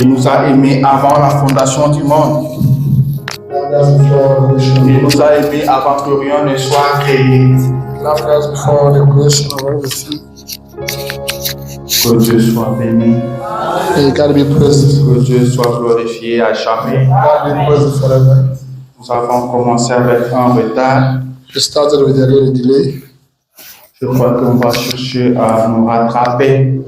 Il nous a aimés avant la fondation du monde. Il nous a aimés avant que rien ne soit créé. Que Dieu soit béni. Que Dieu soit glorifié à jamais. Nous avons commencé avec un retard. Je crois qu'on va chercher à nous rattraper.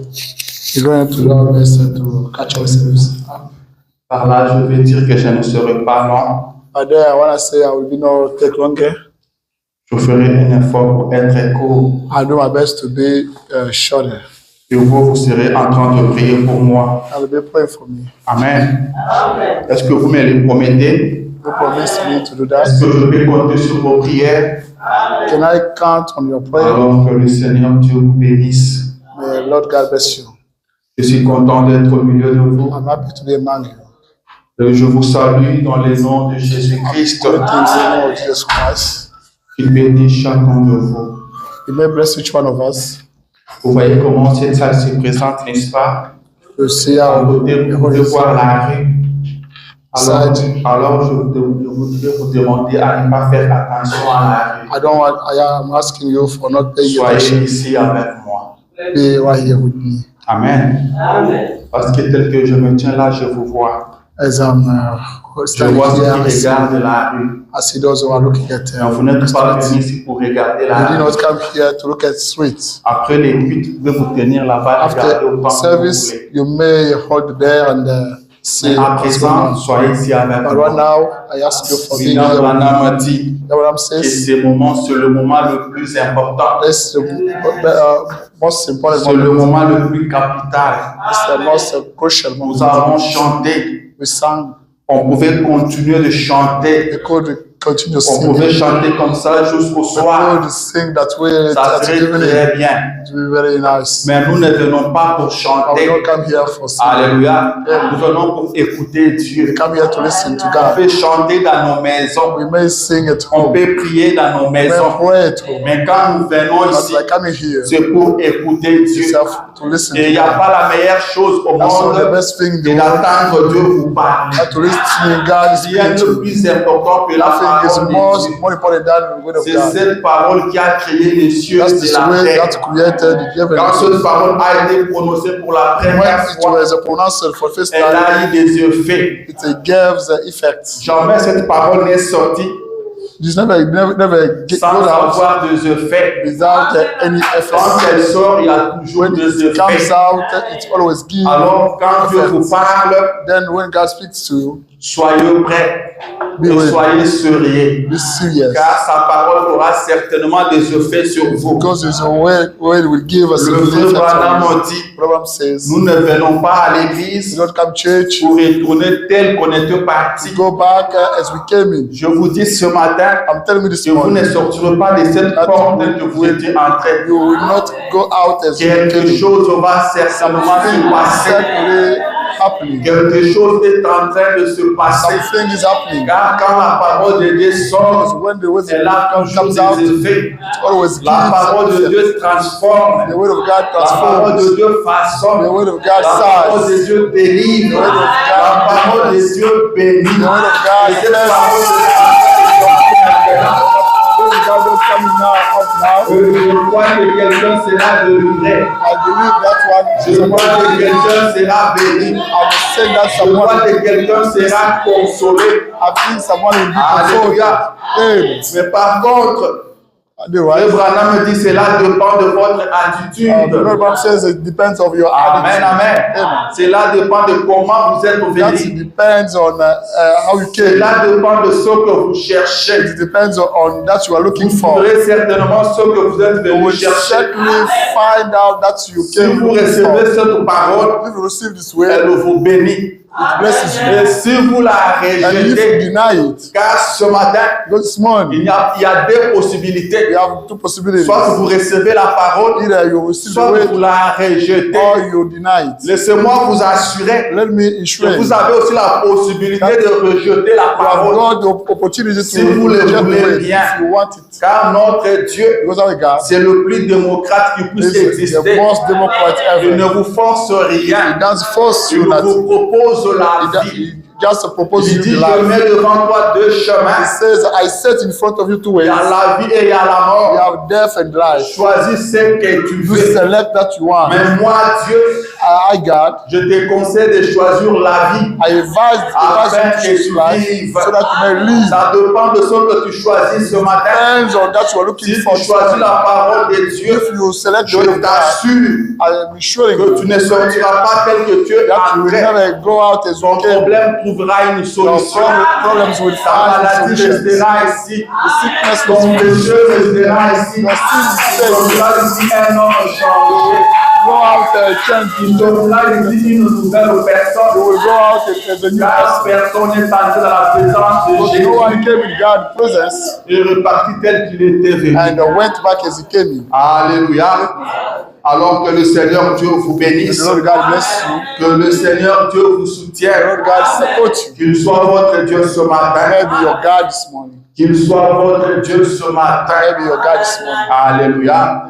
Par là, je veux dire que je ne serai pas long. Je ferai un effort pour être court. I do my best to be shorter. Et vous serez en train de prier pour moi. I'll be praying for me. Amen. Est-ce que vous me le promettez? You promise me to do that. Est-ce que je peux compter sur vos prières? Can I count on your prayer? Alors que le Seigneur Dieu vous bénisse. May Lord God bless you. Je suis content d'être au milieu de vous. I'm happy to be among you. Et je vous salue dans le nom de Jésus-Christ. In the name of Jesus Christ. Il bénisse chacun de vous. He may bless each one of us. Vous voyez comment cette salle se présente, n'est-ce pas? You see À how côté, vous pouvez voir la rue. Alors je voudrais vous demander à ne pas faire attention à la rue. I am asking you for not paying Soyez attention. ici avec moi. Be right here with me. Amen. Parce que tel que je me tiens là, je vous vois. As I'm Je standing vois ceux here, qui regardent la rue. I see those who are looking at Et vous n'êtes pas venu ici pour regarder la You did rue. not come here to look at streets. Après les cuites, vous pouvez vous tenir là-bas et regarder After autant que vous service, voulez. you may hold there and see Mais à what's présent, going on. soyez ici avec But right moi. now, I ask you for being William here. Branham a dit You know what I'm que saying? ce moment, c'est le moment le plus important. That's the most important C'est le moment. moment le plus capital. It's the most crucial Nous moment. avons chanté. We sang. On pouvait continuer de chanter. We could continue On singing. pouvait chanter comme ça jusqu'au We soir. could sing that way Ça at serait evening. très bien. It will be very nice. Mais nous ne venons pas pour But we chanter. don't come here for singing. Alléluia. Nous venons pour écouter Dieu. We come here to listen to On God. peut chanter dans nos maisons. We may sing at On home. peut prier dans nos We may maisons. pray at home. Mais quand nous venons But ici, by coming here, c'est pour écouter Dieu. yourself to listen Et il to n'y a God. pas la meilleure chose au That's monde the best thing in que the world. d'attendre Dieu vous parler. To listen to God is Rien de spiritual. plus important que la Nothing is parole de Dieu. more important than the word of C'est God. cette parole qui a créé les cieux That's et the la way terre. that created the heaven. Quand cette parole a été prononcée pour la When première it fois, was pronounced for the first elle time, a eu des effets. it gave the effect. Jamais cette parole n'est sortie It's never get sans out avoir des effets. without any Quand effect. elle sort, il y a toujours When des it comes effets. out, it always gives. Alors, quand Dieu vous parle, Then when God speaks to you, soyez prêts Be et ready. soyez sérieux. be serious. Car sa parole aura certainement des effets sur vous. Because it's a way it will give us a Le good frère effect. Branham a dit, Program says, nous ne venons pas à we l'église don't come church, pour retourner tel qu'on était parti. go back as we came in. Je vous dis ce matin I'm telling you this que vous morning, ne sortirez pas de cette porte telle que vous étiez entré. you will not go out as you came Quelque in. chose va certainement se passer. Certainly happening. Quelque chose est en train de se passer. Something is happening. Car quand la parole de Dieu Because sort, when the word elle a toujours comes out, des effets. it always gives La parole de effect. Dieu transforme. The word of God La parole transforms. de Dieu façonne. The word of God La parole saves. de Dieu délivre. The word of God La parole de delivers. Dieu bénit. The word of God Et cette blesses. parole The word of God don't come now, up now. je crois que quelqu'un sera délivré. I believe that one Je is crois que one. quelqu'un sera béni. I will say that Je someone, crois que quelqu'un sera consolé. I think someone will be consoled. Alléluia. Amen. Mais par contre, The le right. Branham dit cela dépend de votre The attitude. Bible says it depends on your Amen, attitude. amen. Amen. Cela dépend de comment vous êtes That venu. depends on how you came. Cela dépend de ce que vous cherchez. It depends on that you are looking Vous for. trouverez certainement ce que vous êtes You venu will chercher. certainly find out that you Si came vous looking recevez for. cette parole, If you receive this way, elle vous bénit. it blesses you. Et si vous la And if you rejetez, deny it, car ce matin, because this morning, il y a deux possibilités. you have two possibilities. Soit vous recevez la parole, Either you receive the soit way vous la rejetez. or you deny it. Laissez-moi vous assurer Let me que ensure you vous avez aussi la possibilité de rejeter la have parole. got the opportunity Si vous to le reject the voulez way bien. if you want it. Car notre Dieu, Because our God c'est le plus démocrate qui puisse is the exister. most democrat Il ne ever. vous force He rien. doesn't force Il you ne nothing. vous propose propose la vie. He just proposes Il you dit, the je life. mets devant toi deux He chemins. says, I set in front of you two Il ways. y a la vie et il y a la You mort. have death and life. Choisis ce que tu You veux. select that you want. Mais moi, Dieu, I, God, je te conseille de choisir la vie. I advise Afin you que to choose tu life vives. so that you may live. Ça dépend de ce que tu choisis ce matin. Depends on that you are looking Si for. tu choisis la parole de Dieu, If you select the je word of God, t'assure I am assuring que you tu ne sortiras pas tel que tu es that you will entré. never go out as Ton you came. problème trouvera une Your solution. problems will Ta find maladie solutions. restera ici. The sickness Ton will péché restera ici. Your sin Tu will sortiras ici un homme changé. go out change. Tu sortiras ici une nouvelle You personne. will go out as a new Car person. personne n'est entré dans la présence de Because no one Jésus came in God's presence et reparti tel qu'il était venu. and went back as he came in. Alléluia. Alors que le Seigneur Dieu vous bénisse, The Lord God bless you. que le Seigneur Dieu vous The soutienne, Lord God support you. qu'il soit votre Dieu ce May matin, be your God this morning. qu'il soit votre Dieu ce May matin. be your God this morning. Alléluia.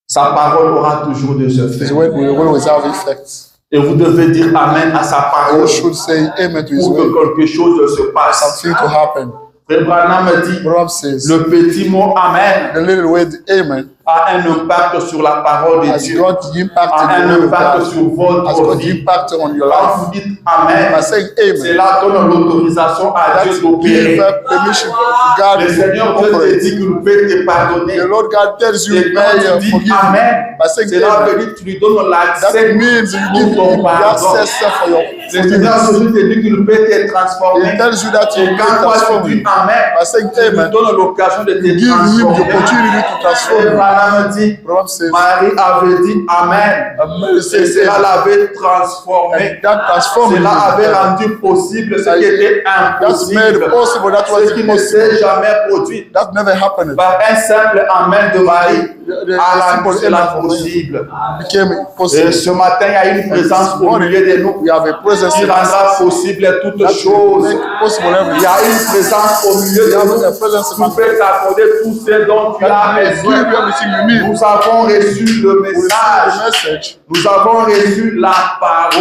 Sa parole aura toujours des His effets. word will always have effects. Et vous devez dire Amen à sa parole You should say amen to his pour word. que quelque chose se passe. Something to happen. Frère Branham dit, Proverbs says le petit mot Amen the little word amen a un impact sur la parole de has Dieu, got the impact a in the un word of impact God. sur Has votre got the vie. impact on your Quand life. vous dites Amen, By saying amen, cela donne l'autorisation à Dieu that d'opérer. give permission to God Le Seigneur to Dieu te operate. dit qu'il peut te pardonner. The Lord God tells you, Et quand may tu dis forgive Amen, you. By saying cela amen, veut dire que tu lui donnes l'accès that means you give pour ton him the pardon. access for your Le Seigneur forgiveness. Jésus te dit qu'il peut te transformer. He tells you that Et you quand can toi transform tu dis him. Amen, By saying tu lui amen, donnes l'occasion de te you give him the transformer. opportunity to transform Et him. Branham dit, Proverbs says, Marie avait dit Amen. Mary Et says cela amen. l'avait transformé. And that transformed him. Cela avait rendu possible ce qui était That's made impossible. possible. That Ce was qui ne impossible. s'est jamais produit. That never happened. Par un simple Amen de Marie, The a simple rendu cela amen from him possible. became Et possible. ce matin, il y a une présence au milieu de nous We have a presence qui in rendra us possible toutes that will choses. make possible Il y everything. a une présence au milieu We de have nous a presence qui in us peut t'accorder tout ce dont tu as that will give besoin. you everything you need. Nous avons reçu le We receive message. the message. Nous avons reçu la We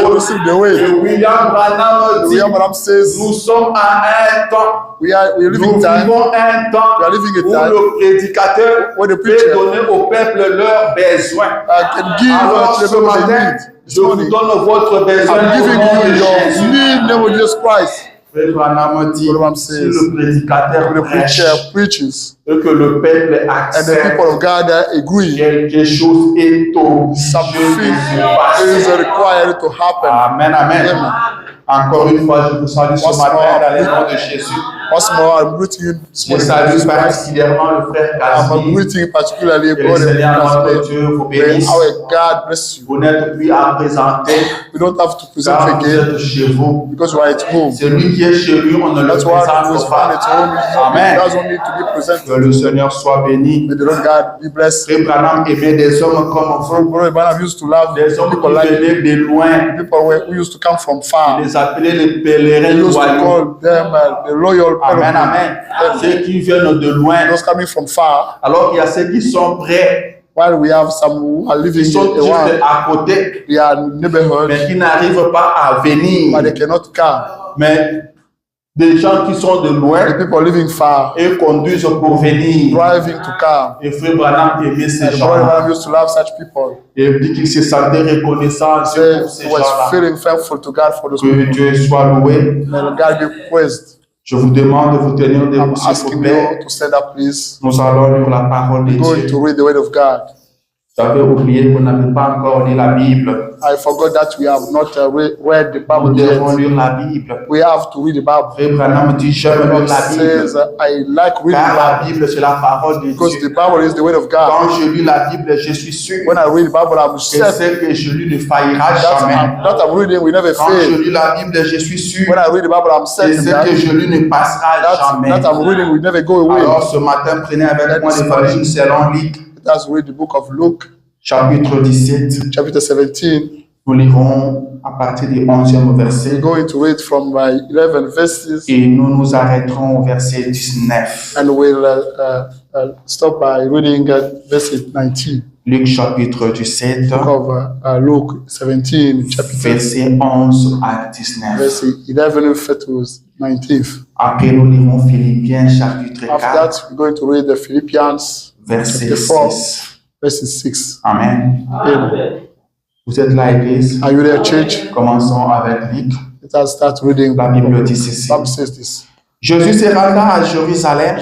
parole. receive the Et way. William Branham dit, William Branham says nous sommes à un temps, we're nous living time vivons un temps We are living a où time le prédicateur where the peut preacher donner au peuple leurs besoins. can give Alors to the ce people they matin, need. This je vous morning, donne votre besoin I'm au giving nom de you your Jésus. need in the name of Jesus Christ. Frère Branham dit, Branham si says, le prédicateur The prêche preacher preaches et que le peuple and the accepte, people of God agree. quelque chose est obligé Something de se is passer. required to happen. Amen, amen. Amen. Encore une fois, je vous salue ce Once matin more, dans le nom de Jésus. Once more, I'm greeting you this Je morning. salue Jesus Christ. particulièrement le frère I'm Casimir. greeting particularly Que le God Seigneur notre and Dieu vous May bénisse. our God bless you. Vous n'êtes plus à présenter We don't have to present car vous again êtes chez vous. because you are at home. Celui qui est chez lui, on ne le That's why we présente found at pas. home. It Amen. doesn't need to be Que presented. le Seigneur soit béni. May the Lord God be blessed. Frère Branham aimait des hommes comme vous, Brother Branham used to love des hommes people qui like venaient de loin. people who used to come from Il far. les appelait les He pèlerins used to loyaux. call them the loyal Amen, people. amen. Ceux qui viennent de loin. Those coming from far. Alors qu'il y a ceux qui sont près, While we have some who are living qui sont juste around, à côté, they are neighborhood, mais qui n'arrivent pas à venir. but they cannot come. Mais des gens qui sont de The loin people living far, et conduisent pour venir. driving to come. Et Frère Branham aimait ces And Brother gens-là. Branham used to love such people. Et il dit qu'il se sentait reconnaissant He pour ces was gens-là. feeling thankful to God for those Que people. Dieu soit loué. May God be praised. Je vous demande de vous tenir I'm debout, s'il vous asking plaît. you to stand up, please. Nous allons lire la parole de We're going Dieu. to read the word of God. Vous avez oublié qu'on n'avait pas encore lu la Bible. I forgot that we have not read the Nous Bible devons yet. lire la Bible. We have to read the Bible. Frère Branham dit, j'aime lire It la says, Bible. I like reading Car the la Bible Bible, c'est la parole de because Dieu. the Bible is the word of God. Quand je lis la Bible, je suis sûr When I read the Bible, I'm que certain ce que je lis ne faillira jamais. that I'm reading will never Quand je fail. lis la Bible, je suis sûr When I read the Bible, I'm que certain ce that que je lis ne passera jamais. that I'm reading will never go away. Alors ce matin, prenez avec moi l'évangile selon Luc, Let's read the book of Luke, chapitre 17. chapter 17. Nous lirons à partir du 11e verset We're going to read from 11 verses et nous nous arrêterons au verset 19. and we'll stop by reading verse 19. Luc chapitre 17, Book of Luke 17, chapter verset 11 à 19. verse 11 to 19. Après, nous lirons Philippiens chapitre After 4, that, we're going to read the Philippians verset chapter 4, 6. verse 6. Amen. Amen. Vous êtes là, Église. Are you there, church? Commençons avec Luc. Let us start reading. La Bible dit ceci. Bible says this. Jésus se renda à Jérusalem,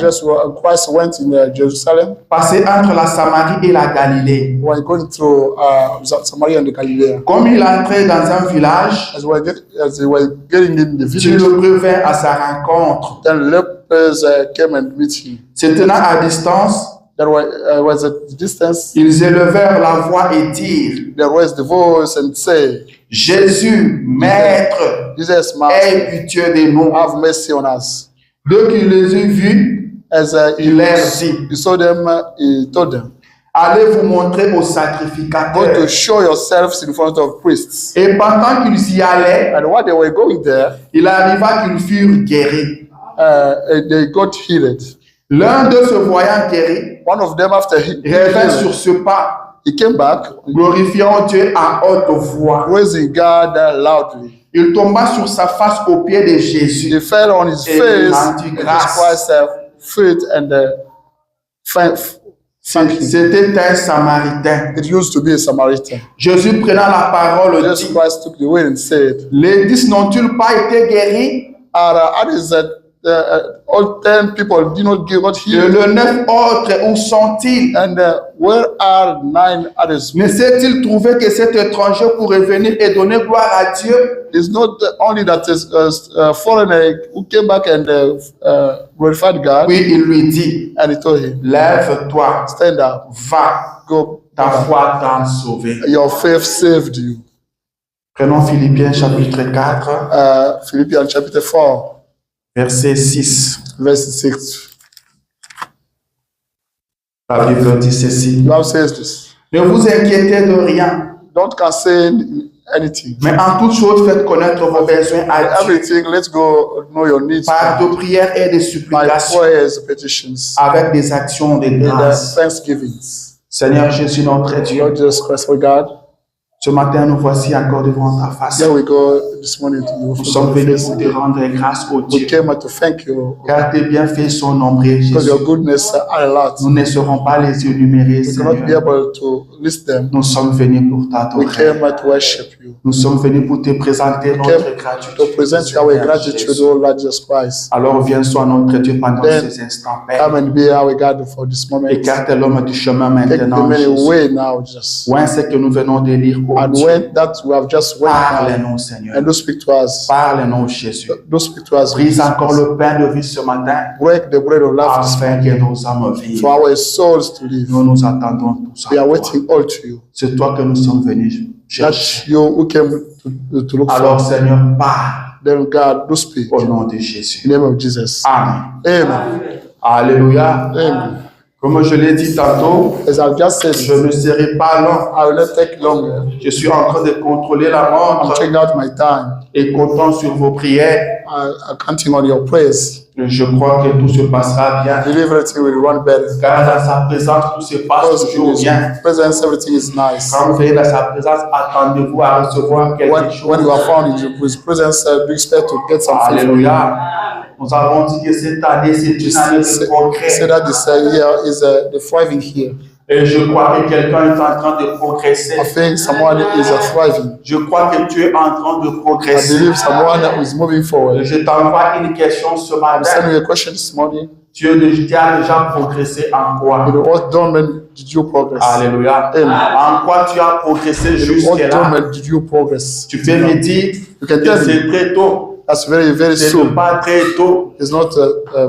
Christ went in Jerusalem. passé entre la Samarie et la Galilée. We're going through Samaria and the Galilee. Comme il entrait dans un village, As they were getting in the Dieu village, le revint à sa rencontre. then lepers came and met him. Se tenant à distance, There was a distance. ils élevèrent la voix et dirent, There was the voice and say, Jésus, Maître, Jesus, aie Master, pitié de nous. have mercy on us. Dès qu'il les eut vus, As il leur dit, he saw them, he told them, allez vous montrer au go to sacrificateur. show yourselves in front of priests. Et pendant qu'ils y allaient, And while they were going there, il arriva qu'ils furent guéris. they got healed. L'un d'eux se voyant guéri, One of them, after he revint sur ce pas, he came back, glorifiant Dieu à haute voix. praising God loudly. Il tomba sur sa face aux pieds de Jésus. He fell on his Et face, rendit and grâce. Christ's feet, and thanked him. C'était un Samaritain. It used to be a Samaritan. Jésus prenant la parole Jesus dit, Christ took the word and said, les 10 n'ont-ils pas été guéris? Are others that all 10 people did not get Et healed? les 9 autres, où sont-ils? And where are 9 others? Ne s'est-il trouvé que cet étranger pourrait venir et donner gloire à Dieu? It's not only that a foreigner who came back and glorified God, Puis il lui dit, and he told him, lève-toi, stand up, va, go, ta foi t'a sauvé. your faith saved you. Prenons Philippiens chapitre 4, Philippians chapter 4, verset 6. verse 6. La Bible dit ceci. The Bible says this. Ne vous inquiétez de rien, Don't concern anything. mais en toute chose faites connaître vos besoins à Dieu Everything, let's go know your needs par de prières et de by supplications prayers, petitions, avec des actions de and grâce. thanksgivings. Seigneur Jésus notre Dieu, Lord Jesus Christ, our God, ce matin nous voici encore devant ta face. here we go this morning to you. Nous sommes venus pour te rendre grâce au We Dieu, came to thank you car tes bienfaits sont nombreux, because Jésus. your goodness are a lot. Nous ne serons pas les énumérer, We cannot be Seigneur. able to list them. Nous sommes venus pour We t'adorer. came to worship you, Nous sommes venus pour te présenter notre to gratitude. present our Seigneur gratitude, Jésus. O Lord Jesus Christ. Alors viens sois notre Dieu pendant Then, ces instants, Père. Come and be our God for this moment. Écarte l'homme du chemin Take the maintenant, many Jésus. away now, Jesus. Loin ce que nous venons de lire, oh And Dieu. when that we have just went now, Parle-nous, Seigneur. and do speak to us. Parle-nous, Jésus. Do speak to us. Brise encore le pain de vie ce matin, Break the bread of life this afin que nos âmes vivent. for our souls to live. Nous nous attendons tous à We are toi. waiting all to you. C'est toi que nous sommes venus chercher. That's you who came to look Alors, for. Seigneur, parle Then God, do speak. au nom de Jésus. In the name of Jesus. Amen. Amen. Alléluia. Amen. Comme je l'ai dit tantôt, As I've just said, je ne serai pas long. I will not take longer. Je suis en train de contrôler la I'm montre checking out my time. et comptant sur vos prières. I'm counting on your prayers. Je crois que tout se passera bien. I believe everything will run better. Car dans sa présence, tout se passe Because in toujours His bien. presence, everything is nice. Quand vous venez dans sa présence, attendez-vous à recevoir quelque When chose. you are found in His presence, do expect to get something from Him. Alléluia. Nous avons dit que cette année, c'est une année de Say progrès. that this year is the thriving year. Et je crois que quelqu'un est en train de progresser. I think someone is thriving. Je crois que tu es en train de I progresser. believe someone is moving forward. Je t'envoie une question ce I'm matin. sending you a question this morning. Tu as déjà progressé en quoi? In what domain did you progress? Alléluia. Amen. En quoi tu as progressé In what jusqu'à là? domain did you progress? Tu peux me dire You can que tell me. c'est très tôt. That's very, very C'est soon. pas très tôt. It's not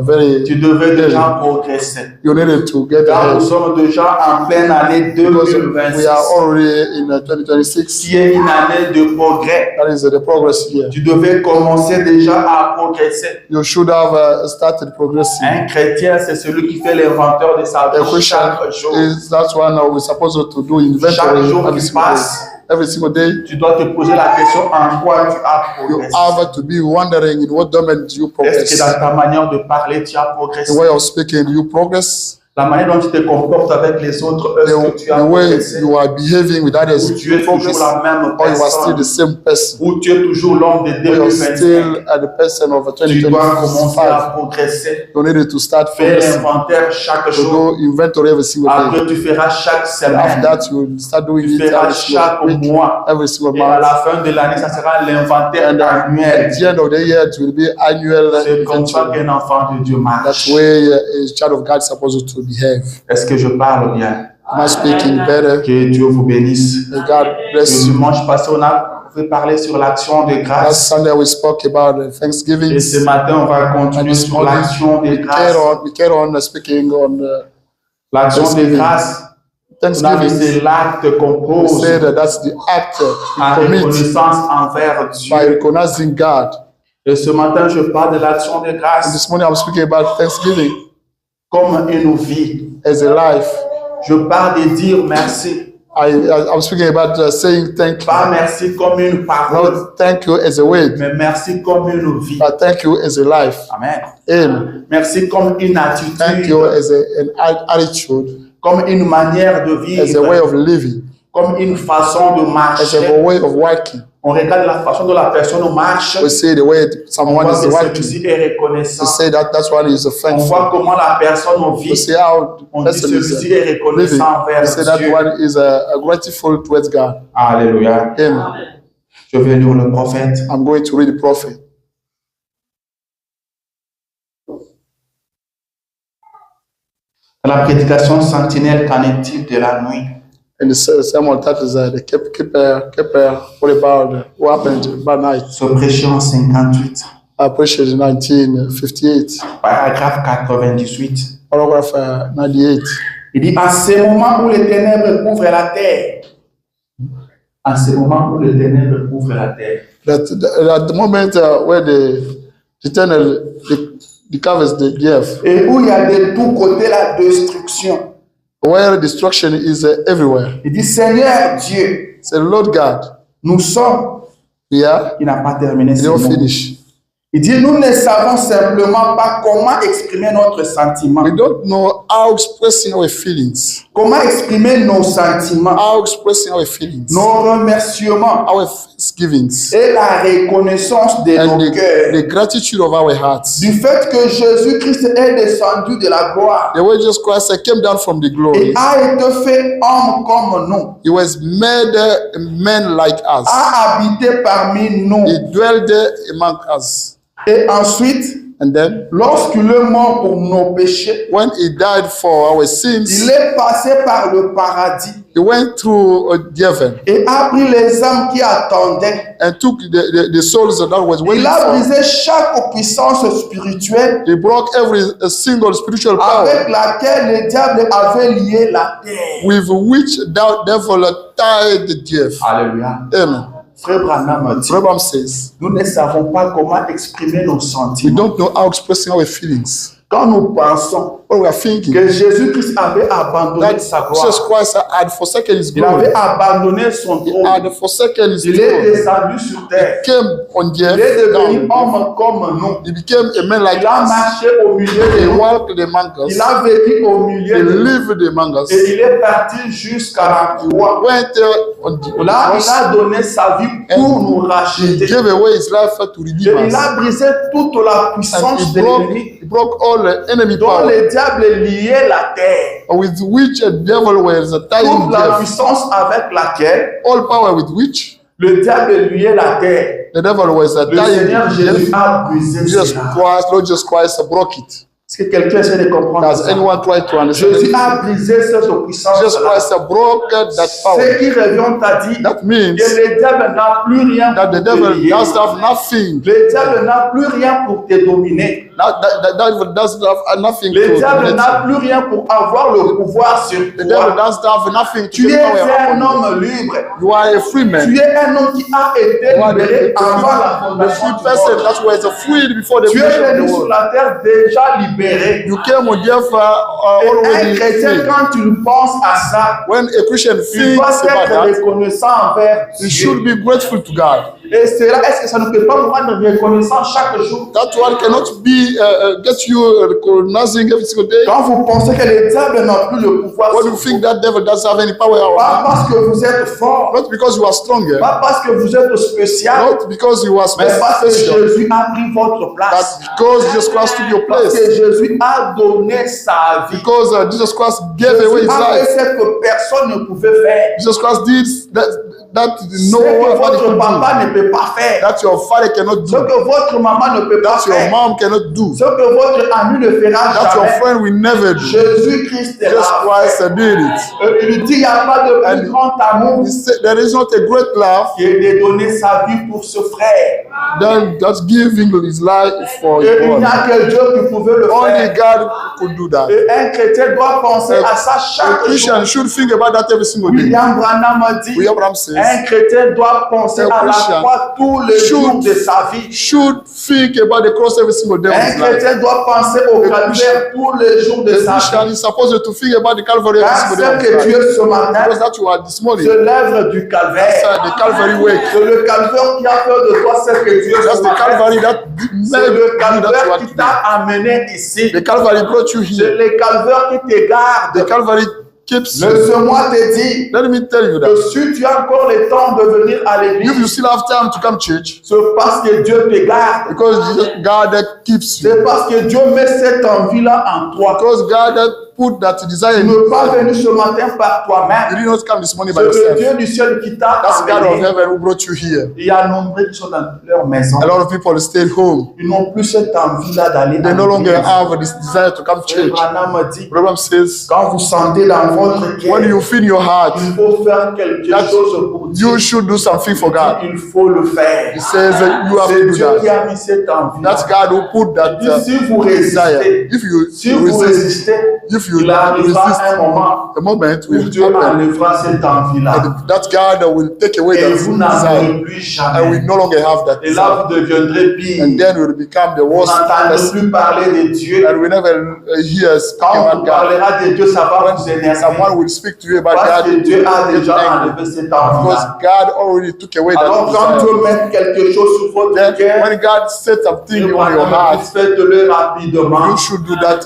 very. Tu devrais déjà progresser. You needed to get Car nous ahead sommes déjà en pleine année because 2026, we are already in 2026. qui est une année de progrès. That is the progress year. Tu devais commencer déjà à progresser. You should have started progressing. Un chrétien, c'est celui qui fait l'inventeur de sa A vie Christian chaque jour. is that's one we're supposed to do Chaque inventory jour every qui single day. passe, Every single day, tu dois te poser la question en quoi tu as you progressé. have to be wondering in what domain do you Est-ce que progress. dans ta manière de parler, tu as The progressé? way of speaking, do you progress? La manière dont tu te comportes avec les autres, est-ce que tu as the way progressé? you are behaving with others, Ou tu es toujours la même or you are still the personne? same person, Ou tu es toujours l'homme de or you are 2025? still the person of Tu dois commencer à 2025. progresser. You need to start Fais progressing. l'inventaire chaque To jour. do inventory every single day. Après, tu feras chaque After semaine. that, you will start doing Tu it feras every single chaque week, mois. every single Et à month. la fin de l'année, ça sera l'inventaire And annuel. at the end of the year, it will be annual C'est comme ça inventory. qu'un enfant de Dieu marche. That's way a child of God is supposed to behave. Est-ce que je parle bien? Am I speaking better? Que Dieu vous bénisse. May God bless Le you. dimanche passé, on a parlé sur l'action de Last grâce. Sunday we spoke about Thanksgiving. Et ce matin, on va continuer this sur morning, l'action de grâce. we carry on speaking on L'action de Thanksgiving. grâce, on a dit Thanksgiving. c'est l'acte qu'on We pose say that that's the act en we commit reconnaissance envers by Dieu. recognizing God. Et ce matin, je parle de l'action de And grâce this morning I'm speaking about Thanksgiving comme une vie. as a life. Je parle de dire merci. I'm speaking about saying thank you. Pas merci comme une parole, Not thank you as a word, mais merci comme une vie. but thank you as a life. Amen. Amen. Merci comme une Thank you attitude, as an attitude, comme une manière de as a way vivre, of living, comme une façon de as a marcher. way of working. On regarde la façon dont la personne marche. We say the way On someone voit is que working. celui-ci est We reconnaissant. say that that's one is On thankful. voit comment la personne We vit. say how the On dit person celui-ci is est living. reconnaissant We envers say that Dieu. one is grateful towards God. Alléluia. Amen. Je vais lire le prophète. I'm going to read the prophet. Dans la prédication sentinelle, qu'en est-il de la nuit? And the sermon that is the keeper, what about what happened by night? Se prêcher en 58, I preached in 1958, paragraphe 98. paragraph 98. Il dit, en ce moment où les ténèbres couvrent la terre, en ce moment où les ténèbres couvrent la terre, That at the moment where the tunnel the covers the earth, et où il y a de tous côtés la destruction. where destruction is everywhere. Il dit, Seigneur Dieu, Say, Lord God, nous sommes. we are, Il n'a pas terminé we ce don't mot. finish. Il dit, nous ne savons simplement pas comment exprimer notre sentiment. We don't know how expressing our feelings, Comment exprimer nos sentiments, how expressing our feelings, nos remerciements our thanksgivings, et la reconnaissance de and nos cœurs. the gratitude of our hearts. Du fait que Jésus-Christ est descendu de la gloire The way Jesus Christ came down from the et glory, a été fait homme comme nous, he was made a man like us. a habité parmi nous. He dwelled among us. Et ensuite, And then, lorsqu'il est mort pour nos péchés, when he died for our sins, il est passé par le paradis he went through heaven et a pris les âmes qui attendaient. and took the souls that was waiting Il a for. brisé chaque puissance spirituelle He broke every single spiritual power avec laquelle le diable avait lié la terre. with which the devil tied the earth. Alléluia. Amen. Frère Branham dit, Brabham says, nous ne savons pas comment exprimer nos we sentiments. don't know how expressing our feelings. Quand nous pensons When we are thinking que Jésus-Christ avait abandonné that sa Jesus gloire, Christ had forsaken his il glory, avait abandonné son he trône, had forsaken his il est throne, descendu sur terre, came on the il est devenu earth, homme comme nous. he became a man like Il a us. marché au milieu He de nous, walked among us. il a vécu au He milieu de nous lived among us. et il est parti jusqu'à la croix. Went on the Là, il cross. a donné sa vie pour nous He racheter. gave away his life to Et redeem il us. a brisé toute la And puissance de l'ennemi he broke all the enemy dont power le diable liait la terre. with which the devil was tying Toute la death. puissance avec laquelle All power with which le diable liait la terre. the devil was Le tying Seigneur Jésus death. a brisé Jesus cela. Christ, Lord Jesus Christ broke it. Est-ce que quelqu'un essaie de comprendre Does ça? anyone try to understand Jésus it? a brisé cette puissance. Jesus Christ broke that Ce power. qui revient à dire That means que le diable n'a plus rien that the pour te devil lier. does have nothing. Le diable n'a plus rien pour te dominer. That devil doesn't have nothing Le to diable dominate n'a you. plus rien pour avoir le pouvoir sur The devil toi. doesn't have nothing to Tu take es power un upon you. homme libre. You are a free man. Tu es un homme qui a été You are libéré avant la the fondation free du person monde. that was freed before the Tu es creation of venu the sur world. la terre déjà libéré. You came on earth Et un already chrétien, free. quand il pense à ça, When a Christian il doit thinks about être that, reconnaissant envers he should Dieu. be grateful to God. Et cela, est-ce que ça ne peut pas vous rendre reconnaissant chaque jour? That one cannot be get you recognizing every single day. Quand vous pensez que le diable n'a plus le pouvoir When sur you vous, think that devil doesn't have any power over pas you, parce que vous êtes fort, not because you are stronger, pas parce que vous êtes spécial, not because you are mais parce que special, Jésus a pris votre place. but because Jesus Christ took your Parce place, que Jésus a donné sa vie. because Jesus Christ gave away Jésus his a fait life. ce que personne ne pouvait faire. Jesus Christ did that Ce no que one votre could do, papa ne peut pas faire. that your father cannot Ce do, que votre maman ne peut pas that your faire. mom cannot do, Ce que votre ami ne fera that your jamais. friend will never do. Jésus-Christ est Jesus là. Christ did it. Il dit, il n'y a pas de And plus grand amour He said there is not a great love qui est de donner sa vie pour ce frère. than just giving his life for Et his il n'y brother. a que Dieu qui pouvait le Only faire. God could do that. Et un chrétien doit penser à ça A chaque jour. Christian should think about that every single day. William Branham a dit, William Branham says, un chrétien doit penser A à la Christian croix tous les jours de sa vie. should think about the cross every single day of Un his life. chrétien doit penser au calvaire tous les jours de The sa Christian vie. is supposed to think about the Calvary every Car single day ce of his que life. Dieu ce matin Because that you are this morning. c'est l'œuvre du That's calvaire. the Calvary way. C'est le calvaire qui a fait de toi ce que Dieu That's ce the matin. Calvary that C'est made le you that you calvaire are qui today. t'a amené ici. The Calvary brought you C'est here. le calvaire qui te The garde. Calvary keeps you. Laisse-moi te dire Let me tell you que that si tu as encore le temps de venir à if you l'église, still have time to come to church, c'est parce que Dieu te garde. because God that keeps you, C'est parce que Dieu met cette envie-là en toi. because God that put that desire Tu in ne you. es pas venu ce matin par You toi-même. did not come this morning by C'est le yourself. Dieu du ciel qui t'a That's God of amené. heaven who brought you here. Il y a nombreux qui sont dans leur maison. A lot of people stayed home. Ils n'ont plus cette envie-là d'aller They no à longer l'église. have this desire to come to Et church. Branham me dit, Abraham says, quand vous sentez dans votre when cœur, you feel in your heart, il faut faire quelque that chose pour Dieu. you should do something for God. Il faut le faire. He says that you have C'est to do Dieu qui that. a mis cette envie. That's God who put that Il dit, si vous desire. résistez, If you si vous resist, résistez, if you il arrivera resist, un moment the moment où will Dieu happen. enlèvera cette envie-là. And that God will take away Et that vous desire. n'en plus And we jamais. no longer have that Et là, desire. vous deviendrez pire. And then we'll become the Vous worst n'entendrez person. plus parler de Dieu. And we never hear speaking Quand on about God. parlera de Dieu, ça va vous énerver. Someone will speak to you about Parce God. que Dieu a déjà angry. enlevé cette Because envie-là. God already took away that Alors quand desire. Dieu met quelque chose sur votre Then cœur, when God set something on your heart, faites-le rapidement. you should do that.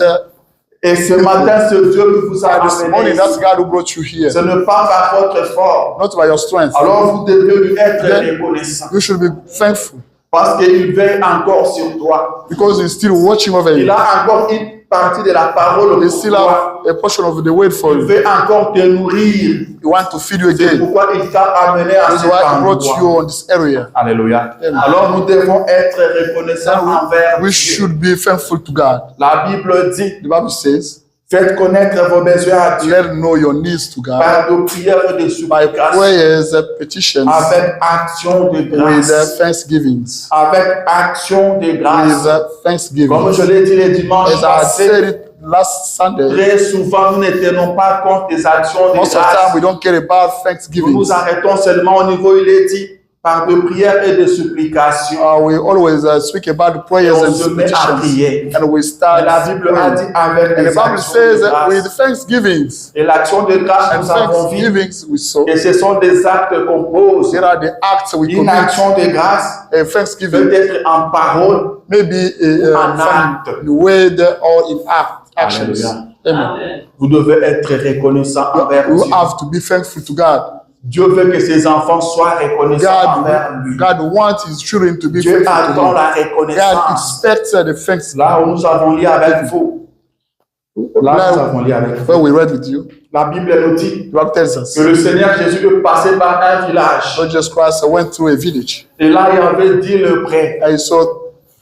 Et ce matin, c'est Dieu qui vous a This amené morning, ici. that's God who brought you here, Ce n'est pas par votre force. not by your strength. Alors vous devez lui être Then reconnaissant. you should be thankful Parce qu'il veille encore sur toi. because He's still watching over Il you. a encore une partie de la parole He pour still toi. have a portion of the word for Il you. veut encore te nourrir. He wants to feed you C'est again. pourquoi il t'a amené à That's cet why He brought you endroit. on this area. Alléluia. Amen. Alors nous devons être reconnaissants envers We Dieu. should be thankful to God. La Bible dit, The Bible says, faites connaître vos besoins à Dieu let Him know your needs to God par de prières et de by supplications, prayers, petitions, avec action de with grâce. thanksgivings. Avec action de With grâce. Comme thanksgivings. je l'ai dit le dimanche As I passé, said it last Sunday, très souvent nous ne tenons pas compte des actions de most of the time grâce. we don't care about Nous thanksgiving. nous arrêtons seulement au niveau, il est dit, par de prières et de supplications. We always speak about the Et prayers on and se met à petitions, prier. and we Et start la Bible a praying. dit avec And the des Bible actions says de that with grâce. thanksgivings Et l'action de grâce, and nous avons vu thanksgivings we saw, que ce sont des actes qu'on pose. there are the acts we Une commit. action de grâce A thanksgiving, peut être en parole. maybe En acte. in word or in actions. Alléluia. Amen. Vous devez être reconnaissant envers You Dieu. have to be thankful to God. Dieu veut que ses enfants soient reconnaissants envers lui. God wants His children to be Dieu faithful to attend Him. la God reconnaissance. expects the thanks. Là où nous avons lu avec vous. Là où nous avons lu avec vous. Where we read with you, La Bible nous dit the Bible tells us que le Seigneur Jésus est passé par un village. Lord Jesus Christ went through a village Et là, il y avait 10 lépreux. and he saw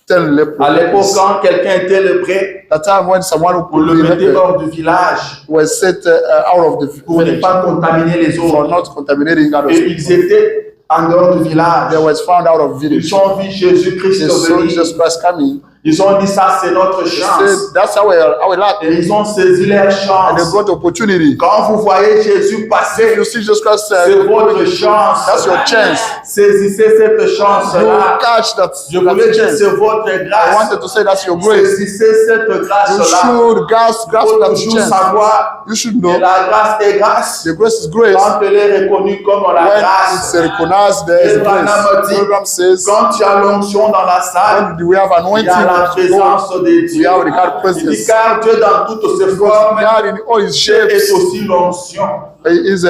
10 À l'époque, lepers. quand quelqu'un était lépreux, That time when someone who on le could be mettait leper hors du village was set out of the pour ne village pas contaminer les for autres. not contaminating others. Et ils étaient en dehors du village. They was found out of Ils village. ont vu Jésus-Christ They saw venir. Jesus Christ coming Ils ont dit ça, c'est notre They chance. said, that's our luck. Et ils ont saisi leur And they chance. got opportunity. Quand vous voyez Jésus passer, You see Jesus Christ c'est votre chance. that's your chance. Saisissez cette You chance-là. catch that, Je voulais that dire, chance. c'est votre I grâce. wanted to say that's your grace. Saisissez cette You grâce-là. should grasp Il faut that toujours chance. savoir You should que know la grâce est grâce. the grace is grace. Quand elle est reconnue comme la When grâce. it's recognized, there is Abraham grace. a dit, The program says, quand tu as l'onction dans la salle, when we have il anointing, y a la présence de we Dieu. have the God Il dit presence. car Dieu dans toutes ses formes God in all his est shapes aussi l'onction. is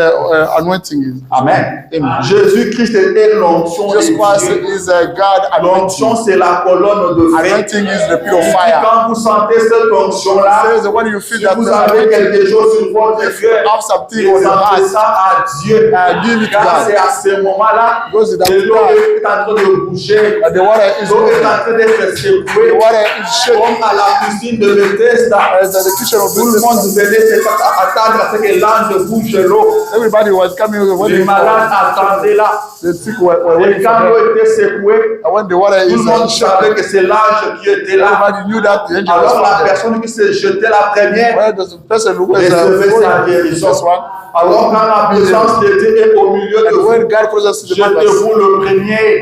anointing. Amen. Amen. Jésus-Christ est l'onction de Jesus Christ Dieu. is God L'onction, anointing. c'est la colonne de feu. Anointing is the pit of Et fire. quand vous sentez cette onction-là, Says that when you feel si that vous avez quelque chose sur votre cœur, have something on your présentez heart, ça à Dieu. give it to Car God. c'est à ce moment-là Because que that l'eau God, est en train de bouger. the water is L'eau est moving. en train d'être The secouée. water is shaking. Comme à la piscine de Bethesda. As the kitchen of Tout le monde venait attendre à ce que l'ange bouge l'eau. everybody was coming Les waiting malades for attendaient là. the sick were Et waiting quand for them. l'eau était secouée, And when the water tout le is monde shaking, savait que c'est l'ange qui était là. everybody knew that the angel Alors was la there. personne qui s'est jetée la première Well, the person who was recevait sa falling, guérison. this one. Alors quand la présence de Dieu est au milieu de And vous, when God calls us to the purpose, jetez-vous le premier.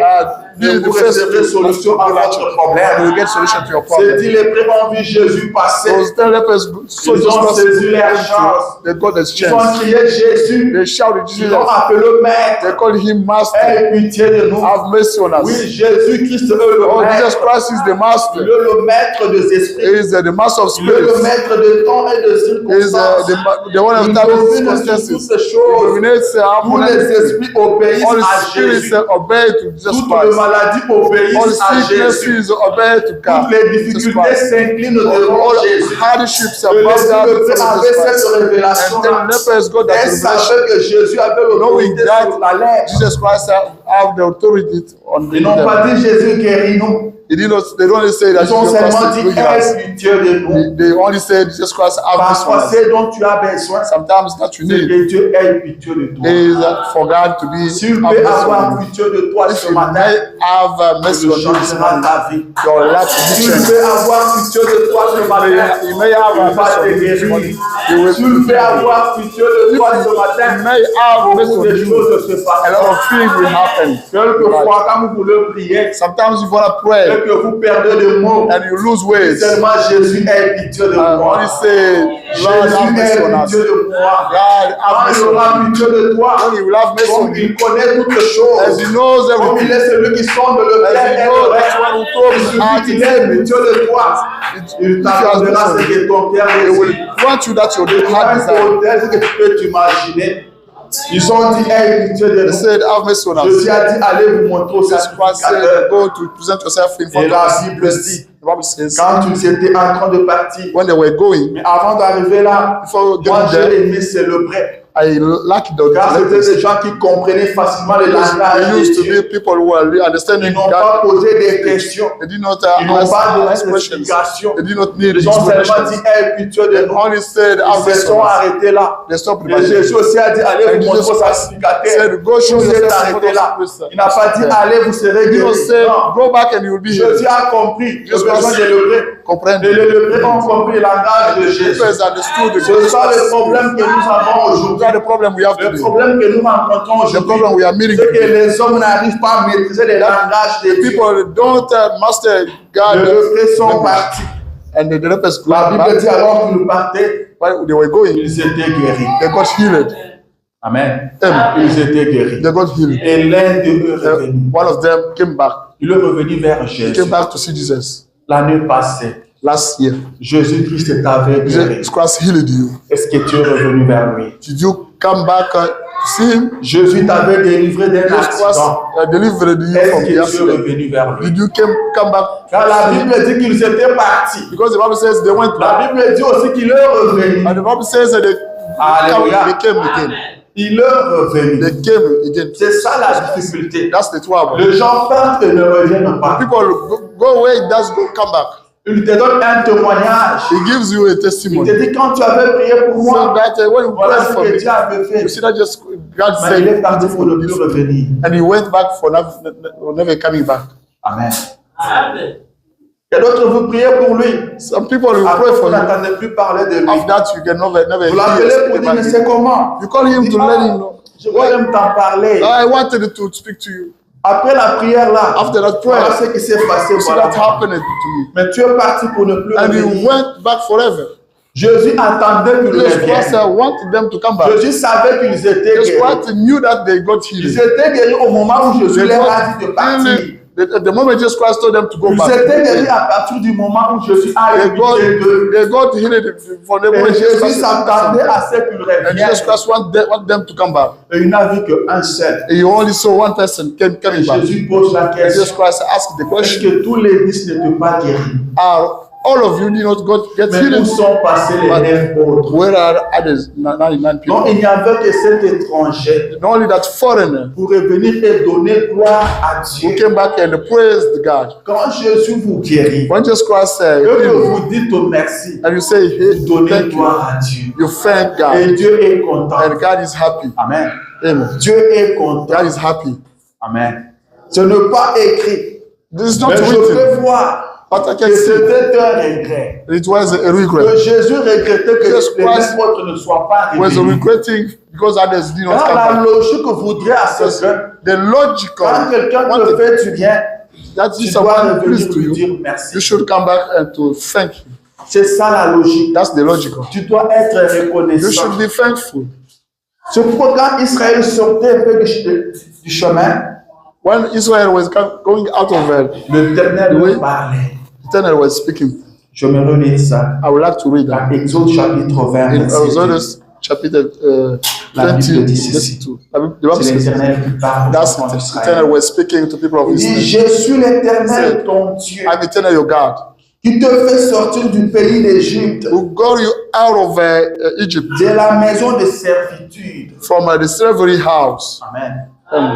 be Et the vous first recevrez solution à votre and problème. you get solution to your C'est problem. dit, les prêts ont vu Jésus passer. So tell lepers, so Ils just ont lost saisi leur chance. they got the Ils ont chance. crié Jésus. They shouted Ils Jesus. ont appelé le maître. They called him Master. Aie pitié de nous. Have mercy on us. Oui, Jésus-Christ est le Oh, Jesus maître. Christ is the Il Master. est le maître des esprits. He is the Master of Il est le spirits. maître de temps et de He is circonstances. the one of Il time and domine sur toutes circumstances. ces He choses. dominates Tous les esprits obéissent all the à spirits Jésus. obey to Jesus Toutes les Christ. maladies All obéissent à Jésus. sicknesses obey to God. Toutes les Jesus difficultés Christ. s'inclinent devant All Jésus. hardships are Le bow down lépreux before avait Jesus cette Christ. And révélation. then lepers got that Elle revelation, savait que Jésus avait knowing l'autorité that sur la lèpre. Jesus Christ have the authority on the Ils n'ont pas dit Jésus guéris-nous. They don't only say that Ils ont Jesus Christ seulement is dit bringing us. aie pitié de nous. They only say Jesus Christ have mercy on Parfois, us. c'est dont tu as besoin. Sometimes that you C'est need que Dieu ait pitié de toi. is for God to be S'il have peut mercy avoir on you. pitié de toi If ce you matin, may have mercy il on you this changera morning, ta vie. your life will be S'il changed. peut avoir pitié de toi ce matin, You may have il va mercy te on you this guérir. morning. You will S'il peut avoir pitié de toi ce You matin, may have mercy beaucoup on de you. choses se A lot passent. of things will happen. Quelquefois, quand vous voulez prier, Sometimes you want to pray et que vous perdez de mots, and you lose weight. seulement Jésus ait pitié de moi. Only say, Lord, have mercy Jésus on ait us. pitié de moi. God, have Quand mercy il aura on you. pitié de toi, When he will have mercy comme on you, il connaît toutes as choses, he knows comme il everything, est celui qui sonde le as cœur he et knows le that's one who told il his suffit heart qu'il is ait pitié de toi. Il If you have t'accordera ce mercy, que ton cœur he will désire. grant you that your Il heart va desire. tel que tu peux t'imaginer. Ils ont dit, aie pitié de They nous. said, have mercy on us. Jésus a dit, allez vous montrer au Jesus Christ said, sacrificateur. go to present yourself in Et front la of Bible us. dit, The Bible says, quand ils étaient en train de partir, when they were going, mais avant d'arriver là, before moi getting there, j'ai aimé célébrer. I like the Car c'était lepers. des gens qui comprenaient facilement le Because langage they de used to Dieu. be people who were Ils understanding n'ont God. pas posé des questions. They did not Ils n'ont ask pas donné questions. d'explications. They did not need Ils ont seulement explanations. dit, aie pitié de They nous. only said, have Ils se mercy sont on us. arrêtés là. They stopped Et the Jésus aussi a dit, allez And vous montrer Jesus au Christ sacrificateur. said, go show Vous êtes yourself in arrêtés front là. of the Il n'a pas dit, allez vous serez He did not guéris. say, Non. go back and you will be here. Jésus a compris le Jesus besoin Christ des lépreux. comprend. Et les lépreux ont compris le langage de Jésus. Lepers understood the Ce sont les problèmes que nous avons aujourd'hui. Those are the problem we have Le today. problème que nous rencontrons The aujourd'hui, problem we are meeting c'est que today. les hommes n'arrivent pas à maîtriser les langages de Dieu. People don't master Les God. lépreux sont partis. And the lepers La grabbed Bible back. dit alors qu'ils partaient, While they were going, ils étaient guéris. they got healed. Amen. Amen. Ils étaient guéris. They got healed. Et l'un d'eux est revenu. One of them came back. Il est revenu vers He Jésus. came back to see Jesus L'année passée, last year. Jésus-Christ t'avait guéri. Jesus Christ healed you. Est-ce que tu es revenu vers lui? Did you come back to see him? Jésus t'avait délivré d'un Jesus Christ accident. delivered you Est-ce from que the tu es accident. revenu vers lui? Did you come back? Car la Bible dit qu'ils étaient partis. Because the Bible says they went La back. Bible dit aussi qu'il est revenu. And the Bible says that Alléluia. they came again. Il est revenu. They came again. C'est ça la difficulté. That's the trouble. Les gens partent et ne reviennent pas. People go away, does go come back. Il te donne un témoignage. He gives you a Il te testimony. dit quand tu avais prié pour So moi, that when you voilà pray ce for que me, Dieu avait fait. you see that just God Mais il est said, parti pour ne plus revenir. and he went back for never coming back. Amen. Il y a d'autres, vous priez pour lui. Some people will Après, pray vous for you. n'entendez plus parler de lui. After that, you can never Vous l'appelez pour dire, mais hear. c'est comment? You call him to let him know. Je voulais même t'en parler. I wanted to speak to you. Après la prière là, After that voilà prayer, ce qui s'est passé. you see Voilà. that happened to me. Mais tu es parti pour ne plus And you revenir. went back forever. Jésus attendait qu'ils Jesus reviennent. Christ wanted them to come back. Jésus savait qu'ils étaient Jesus guéris. Christ knew that they got Ils healed. étaient guéris au moment où Jésus They leur got a dit de partir. healed. The moment Jesus Christ told them to go Ils back, étaient guéris à partir du moment où Jésus a they évité d'eux. got healed from the moment Et Jesus Jésus Christ s'attendait à ce qu'ils and Jesus reviennent. Christ want them to come back. Et il n'a vu qu'un seul. And you only saw one person Et coming back. Jésus pose la And Jesus question. Christ asked the Est-ce question, que tous les 10 n'étaient pas guéris? are all of you did not get Mais où healed? sont passés les 9 autres? Where are others, 99 Non, people? il n'y avait que cet étranger Not only that foreigner pour revenir et donner gloire à who Dieu. came back and praised God. Quand Jésus vous guérit, When Jesus Christ said, que heal, vous dites merci, and you say, hey, vous donnez thank you, gloire à Dieu. you thank God, Et Dieu est content. and God is happy. Amen. Amen. Dieu est content. God is happy. Amen. Ce n'est pas écrit, This is not mais je written, peux voir but I que can see c'était un regret. it was a Que regret. Jésus regrettait que Jesus les Christ 9 autres ne soient pas Was réveillés. regretting because others did not Quand come la back. logique voudrait à ce que The logical, quand quelqu'un te wanted fait du bien, that tu is dois someone revenir pleased to lui you, dire you merci. should come back and to thank him. C'est ça la logique. That's the logical. Tu dois être You reconnaissant. should be thankful. C'est pourquoi quand Israël sortait un peu du chemin, When Israel was going out of l'Éternel Oui. lui parlait. Eternal was speaking. Je me relis ça. I would like to read that. Dans Exode chapitre 20, In verset 2. Exodus chapter La Bible 20, dit verse ceci. 2. The Bible C'est says, l'Éternel qui parle aux that's enfants Eternal d'Israël. was speaking to people of Il dit, Israel. je suis l'Éternel ton Dieu, I'm Eternal your God, qui te fait sortir du pays d'Égypte, who got you out of Egypt, de la maison de servitude. from the slavery house. Amen.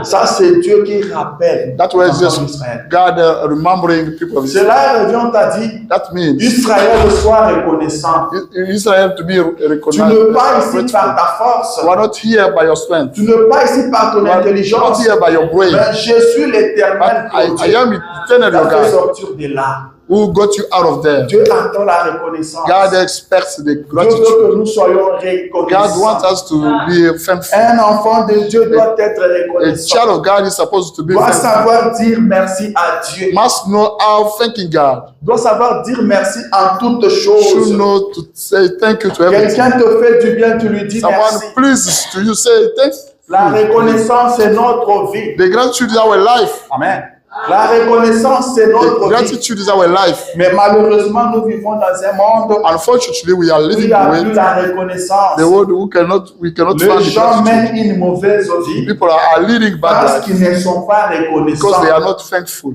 Ça, c'est Dieu qui rappelle That aux was enfants just d'Israël. God remembering people of Israel. Cela revient, on t'a dit, That means Israël soit reconnaissant. Israel to be Tu recognized. n'es pas ici grateful. par ta force. You are not here by your strength. Tu n'es pas ici par ton You are not intelligence. here by your brain. Mais je suis l'Éternel But ton I Dieu. am Eternal Qui your t'a fait God, sortir de là. who got you out of there. Dieu attend la reconnaissance. God expects the Dieu gratitude. veut que nous soyons God reconnaissants. wants us to be thankful. Un enfant de Dieu doit être A reconnaissant. child of God is supposed to be Doit thankful. savoir dire merci à Dieu. Must know how thanking God. Doit savoir dire merci en toutes Should choses. know to say thank you to everything. Quelqu'un te fait du bien, tu lui dis Someone merci. pleases to you, say thanks. La reconnaissance, c'est notre vie. The gratitude is our life. Amen. La reconnaissance, c'est The notre vie. gratitude is our life. Mais malheureusement, nous vivons dans un monde Unfortunately, we are où il living n'y a plus with la reconnaissance. the world we cannot Les find the gens gratitude. mènent une mauvaise vie People are leading bad parce lives qu'ils ne sont pas because reconnaissants. they are not thankful.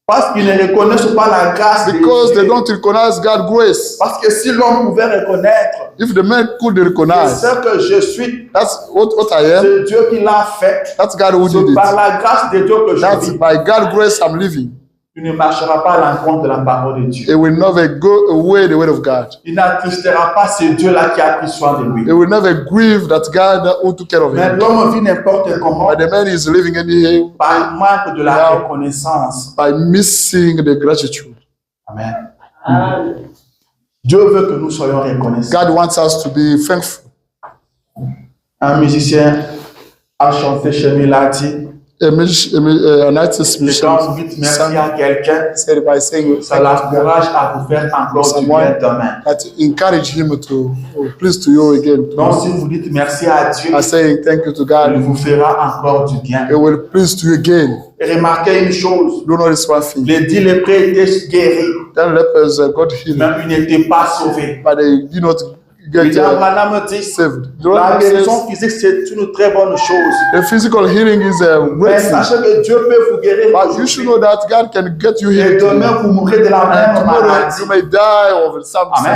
Parce qu'ils ne reconnaissent pas la grâce de Because they Dieu. don't recognize God's grace. Parce que si l'homme pouvait reconnaître If the man could que recognize, ce que je suis, that's what I am. c'est Dieu qui l'a fait. That's God who did C'est par it. la grâce de Dieu que je That's vis. by God's grace I'm living. Tu ne marcheras pas à l'encontre de la parole de Dieu. It will never go away the word of God. Il n'attristera pas ce Dieu-là qui a pris soin de lui. It will never grieve that God who took care of Mais him. l'homme vit n'importe comment But the man is living anyhow par manque de la reconnaissance. by missing the gratitude. Amen. Dieu veut que nous soyons reconnaissants. God wants us to be thankful. Un musicien a chanté chez lui, il a dit, An artist et quand vous dites merci à quelqu'un, said by saying ça l'encourage à vous faire encore du bien demain. that encourage him to please to you again. Donc si vous dites merci à Dieu, By saying thank you to il God, vous fera encore du bien. it will please to you again. Et remarquez une chose, Do notice one thing. les 10 lépreux étaient guéris, Then lepers got healed, mais ils n'étaient pas sauvés. but they did not get William Branham dit, saved. la The guérison physique c'est une très bonne chose. physical healing is a Mais great thing, sachez que Dieu peut vous guérir but you should know aujourd'hui. that God can get you Et healed. demain vous mourrez de la And même tomorrow maladie. you may die of some Amen.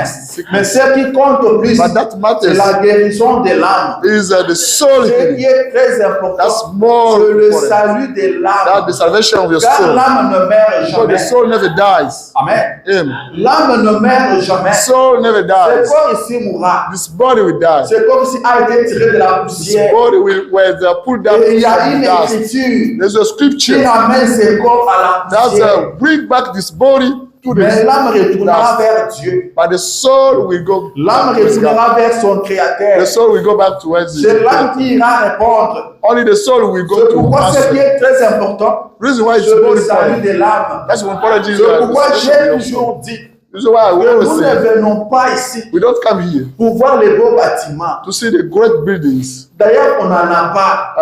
Mais sickness. ce qui compte plus, But that c'est matters la guérison de l'âme. is the soul Ce qui healing. est très That's important, more c'est le important. salut de That l'âme. the salvation of your Car soul. l'âme ne meurt Because the jamais. soul never dies. Amen. Amen. L'âme ne meurt jamais. The soul never Ce dies. corps ici mourra. This body will die. C'est comme si a été tiré de la This poussière. body will where they pulled down Et il y a une dust. écriture There's a qui scripture ramène ce corps à la that poussière. bring back this body to Mais l'âme retournera dust. vers Dieu. But the soul will go L'âme back to God. retournera vers son The Créateur. soul will go back to where C'est l'âme qui ira répondre. only the soul will go C'est to pourquoi ce qui answer. est très important, Reason why it's c'est more le salut important. de l'âme. That's what important Jesus. C'est pourquoi j'ai toujours dit This is why we que always nous ne say venons pas ici we don't come here pour voir les beaux bâtiments. to see the great buildings. D'ailleurs, on n'en a pas.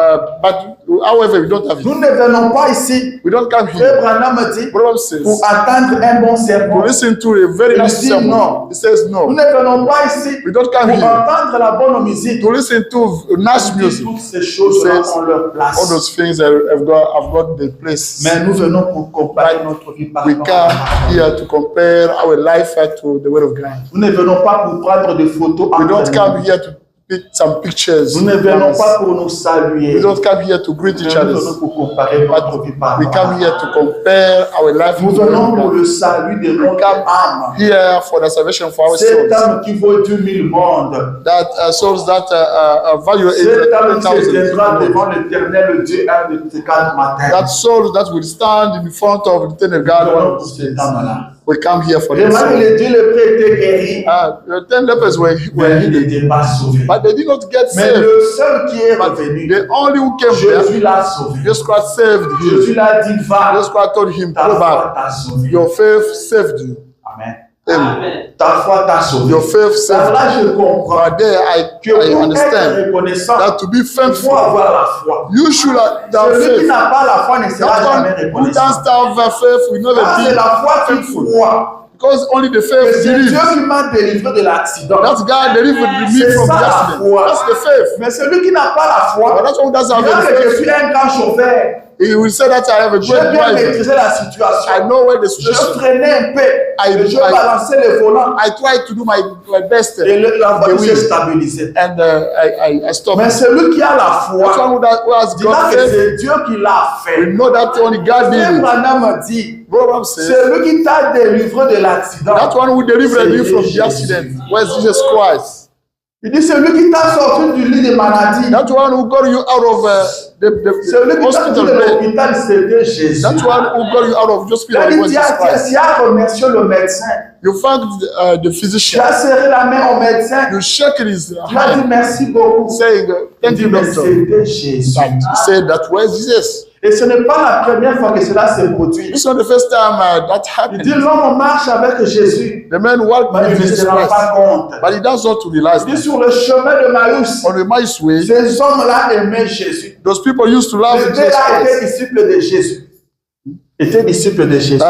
But however, we don't have it. Nous ne venons pas ici, We don't come Frère here. Branham dit, Problem says pour attendre un bon to sermon. listen to a very Il nice dit sermon. non. He says Nous no. ne venons pas ici We don't come pour here entendre la bonne musique. to listen to nice Il dit, music. toutes ces choses-là Says ont leur all place. those things have got the place. Mais nous venons pour comparer notre vie par We rapport à come here to compare our life to the Word of God. Nous ne venons pas pour prendre des photos. We entre don't nous. come here to pick some pictures. Nous ne venons pas pour nous saluer. We don't come here to greet each Nous other. venons pour comparer notre vie par We rapport à come here to compare our life Nous to the Word venons of pour God. le salut de notre âme. Here for the salvation for our Cette souls. âme qui vaut 10 000 mondes. That souls that value Cette âme qui se tiendra 8,000. devant l'éternel Dieu un de ces quatre matins. That souls that will stand in front of the eternal Nous God venons one of pour these cette days. âme-là. We come here for this. Remarquez, les 10 lépreux étaient guéris, The 10 lepers were mais ils healed, n'étaient pas sauvés. but they did not get Mais saved. le seul qui est revenu, The only who came Jésus there, l'a sauvé. Jesus Christ saved Jésus him. l'a dit, va, Jesus Christ told him, ta go foi back. t'a sauvé. Your faith saved you. Amen. Amen. Ta foi t'a sauvé. Your faith Par saved là, je you. comprends But there que I pour understand être reconnaissant, that to be il faut thankful, avoir la foi. you should have Celui qui faith. n'a pas la foi ne sera That jamais one who reconnaissant. doesn't have faith will never Ah, c'est be la foi qui thankful. croit. Because only the Que faith c'est Dieu believes. qui m'a délivré de l'accident. That God delivered me C'est from ça, the la accident. foi. That's the faith. Mais celui qui n'a pas la But foi, that one who doesn't il have dira the que je faith, suis un grand chauffeur. he will say that I have a J'ai great bien driver. maîtrisé la I situation. know where the Je situation. freinais un peu. I- Je I- balançais le volant. I tried to do my best Et la voiture the s'est wheel, stabilisée. and I stopped. Mais celui qui a la That foi, one who has dira got que faith, c'est Dieu qui l'a we fait. know that only God did Frère it. Branham dit, Proverbs says c'est lui qui t'a délivré de l'accident. that one who delivered you from the Jésus. accident was Jesus Christ. Il dit, c'est lui qui t'a sorti du lit de maladie. That one who got you out of the Celui qui t'a sorti hospital de bed. l'hôpital, c'était Jésus. That one who got you out of the hospital Il was dit, Jesus Christ. tu as remercié le médecin. You thanked the Tu physician. as serré la main au médecin. You shook his Tu as dit hand, merci beaucoup. saying, Il "Thank dit, you, mais doctor." c'était Jésus. But he said that was Jesus. Et ce n'est pas la première fois que cela se produit. This is not the first time that Il dit, happened. l'homme marche avec Jésus, The man walked mais il with ne Jesus se rend Christ, pas compte. but he does not realize Il dit, that. sur le chemin de Maïs, On the mice way, ces hommes-là aimaient Jésus. those people used to love Les deux Jesus là Christ. étaient disciples de Jésus. Étaient disciples de Jésus.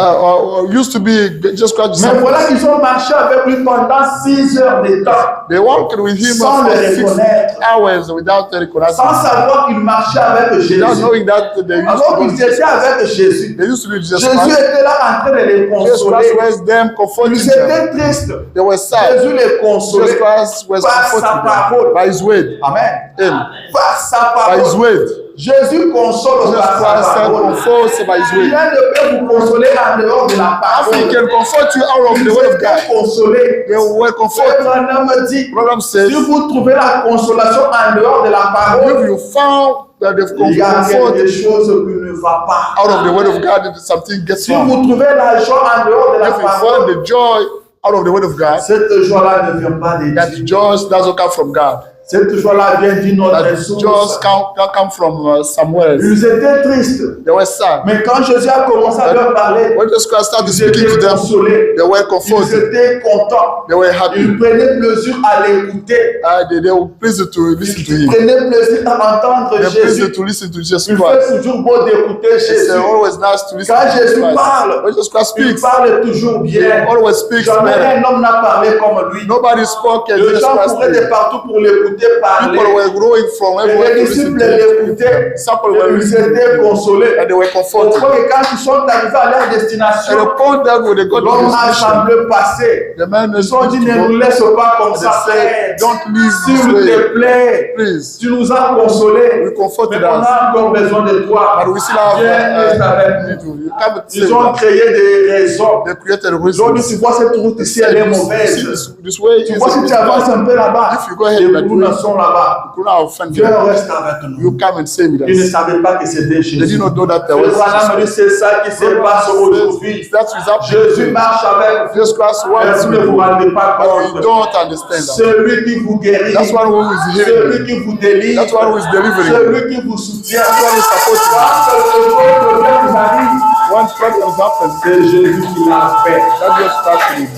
Used to be Jesus Christ Mais disciples. voilà qu'ils ont marché avec lui pendant 6 heures de temps, They walked with him sans for le 6 reconnaître, hours without recognizing sans him, savoir qu'ils marchaient avec Jésus. without knowing that they used Alors to qu'ils be étaient avec Jésus, They used to be Jesus Jésus Christ. était là en train de les Jesus consoler. Christ was them, comforting Ils them. étaient tristes. They were sad. Jésus les Jesus consolait Christ was par sa comforting parole. them by his word. Amen. Him. Par sa By his parole. word. Jésus console Jesus par sa Christ parole. comforts by his word. Rien ne peut vous consoler en dehors de la If he parole. can comfort you out of Ils the word of étaient God, consolés. they were comforted. Frère Branham dit, Proverbs says, si vous trouvez la consolation en dehors de la parole, if you found that the il y a comfort quelque chose qui ne va pas. out of the word of God, something gets Si wrong. vous trouvez la joie en dehors de la If you find parole, the joy out of the word of God, cette joie-là ne vient pas de that Dieu. joy doesn't come from God. Cette joie-là vient d'une autre That source. joy can't come from somewhere else. Ils étaient tristes. They were sad. Mais quand Jésus a commencé à leur parler, When Jesus Christ started ils speaking to étaient them, consolés. they were Ils comforted. étaient contents. They were happy. Ils prenaient plaisir à l'écouter. They were pleased to listen to Ils him. prenaient plaisir à entendre They were Jésus. pleased to listen to Jesus Il Christ. fait toujours beau d'écouter It's Jésus. always nice to listen Quand to Jesus Jésus Christ. parle, When Jesus Christ il speaks, parle toujours he bien. always speaks Jamais better. un homme n'a parlé comme lui. Nobody spoke as Les Jesus gens Christ couraient de did. partout pour l'écouter parler. People were growing from Et everywhere les to listen disciples to him. l'écoutaient. Disciples Et were ils listening étaient consolés. and they were Au comforted. point que quand ils sont arrivés à leur At destination, the point that when they got to l'homme the a station, semblé passer. the man Ils ont dit, ne nous is laisse pas comme they ça, said, frère. don't leave this S'il way, te plaît, please. tu nous as consolés. We comforted Mais on us, a encore besoin de toi. but we still have Viens reste avec nous. you come and Ils save ont us. créé des raisons. They created Ils ont dit, reasons. tu vois cette route ici, elle est mauvaise. This way Tu is vois si tu avances un peu là-bas, if you go ahead les that roues way, sont là-bas. could not offend Dieu them. reste avec nous. You come and say with Ils ne us. savaient pas que c'était They Jésus. did not know that there Le was Branham me dit, Jesus. c'est ça qui se passe aujourd'hui. That's what's happening. Jésus marche avec vous. Jesus Christ Mais works vous with ne vous you, rendez pas but you compte. don't understand that. Celui qui vous guérit, That's one who is healing celui you. qui vous délivre, That's one who is delivering you. celui qui vous soutient, That's one who is supporting you. quand le problème vous arrive, When problems happen, c'est Jésus qui l'a fait. that Jesus Christ will lead.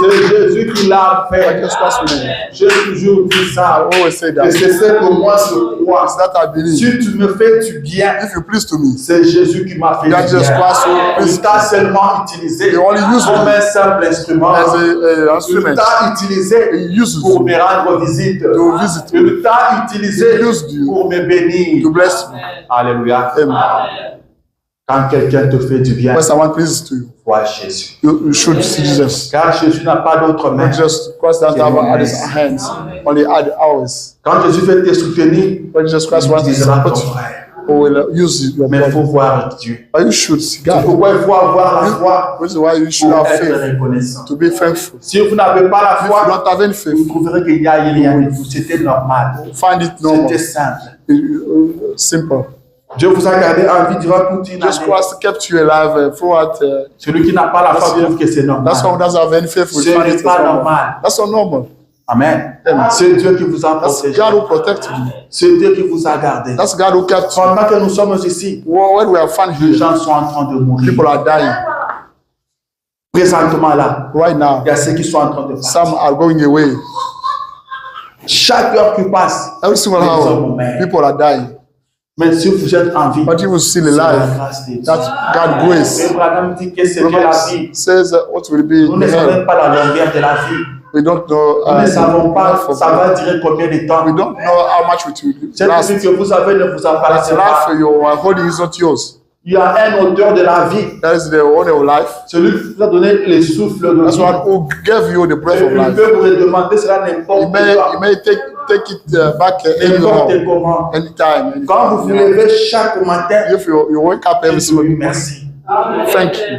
C'est Jésus qui l'a That fait. Jesus Christ will lead. J'ai toujours dit I ça. always say Et that. c'est ce que moi je crois. It's that I believe. Si tu me fais du bien, If you please to me, c'est Jésus qui m'a fait that du Jesus bien. Christ will Il please t'a seulement utilisé He only used comme me un simple instrument. as a Il instrument. t'a utilisé He uses pour you me rendre visite. to visit me, Il t'a utilisé He used you pour me bénir. to bless me. Alléluia. Amen. Quand quelqu'un te fait du bien, When someone pleases to you, vois Jésus. you should see Jesus. Car Jésus n'a pas d'autre main. Not just Christ doesn't have at his hands, only at ours. Quand Jésus veut te soutenir, When Jesus Christ il wants to utilisera ton support you, frère. who will use your Mais il faut brother. voir Dieu. But you should see C'est God. pourquoi il faut avoir la foi Which is why you should pour have être faith, reconnaissant. to be thankful. Si vous n'avez pas la If you foi, don't have any vous faith, trouverez qu'il n'y a rien de tout. C'était normal. find it normal, C'était simple. simple. Dieu vous a gardé en vie durant toute une Jesus année. Christ kept you alive throughout. Celui qui n'a pas la foi That's- trouve que c'est normal. That's why who doesn't have any faith will Ce find n'est it as pas normal. normal. That's not normal. Amen. Amen. C'est Dieu qui vous a That's protégé. God who protected you. C'est Dieu qui vous a gardé. That's God who kept you. Pendant que nous sommes ici, When we are found les here, gens sont en train de mourir. people are dying Présentement là, right now. il y a ceux qui sont en train de partir. Some are going away. Chaque heure qui passe, Every single les hommes hour, meurent. people are dying. Mais si vous êtes en vie, But you will still c'est la alive. grâce de Dieu. That's God's grace. Abraham dit que c'est que la vie. Proverbs says what will be Nous ne in savons hell. pas la longueur de la vie. We don't know. Nous ne savons pas for- ça va durer combien de temps. We don't know how much it will Cette last. vie que vous avez ne vous That appartient pas. life you are holding is not yours. Il y a un auteur de la vie, That is the owner of life. celui qui vous a donné le souffle de That's vie. one who gave you the breath Et of il life. peut vous redemander cela He n'importe may quand, take it back n'importe anyhow, comment. anytime. Quand vous vous levez chaque matin, If you wake up every Dieu single dit day, merci. thank you.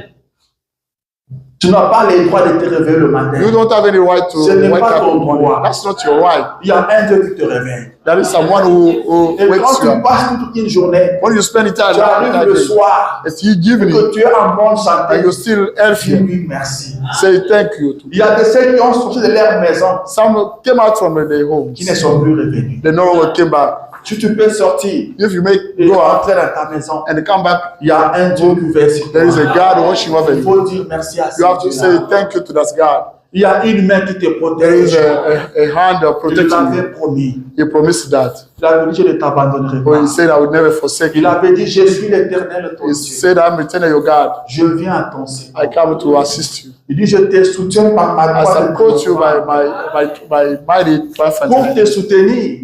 Tu n'as pas le droit de te réveiller le matin. You don't have any right to Ce n'est wake pas up ton in the morning. droit. That's not your right. Il y a un Dieu qui te réveille. That is someone who Et wakes quand you tu up. passes toute une journée, When you spend it time tu arrives that le day, soir, it's you et giving que it, tu es en bonne and santé, you're still dis healthy. lui merci. Say thank you. Il y a de ceux qui ont sorti de leur maison Some came out from their homes. qui ne sont plus revenus. They no longer came back. Si tu peux sortir If you make et go out entrer dans ta maison, and come back, il y a un Dieu qui veille sur toi. there is a God watching over Il you. faut dire merci à ce You have to say Dieu-là. thank you to that God. Il y a une main qui te There is protège. a hand of Il protecting l'avait you. promis. He promised that. Il avait dit je ne t'abandonnerai When he pas. said, I would never forsake Il you. avait dit je suis l'éternel ton He Dieu. said, I'm eternal your God. Je viens à ton secours. I come to assist you. Il dit je te soutiens par ma I droite. support you by mighty Pour triumphant. te soutenir,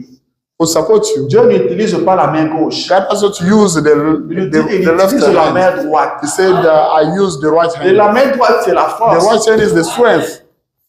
To support you. Dieu n'utilise pas la main gauche. God has to use the left Il utilise la hand. main droite. He said, I use the right Et hand. la main droite, c'est la The force. right hand is the strength.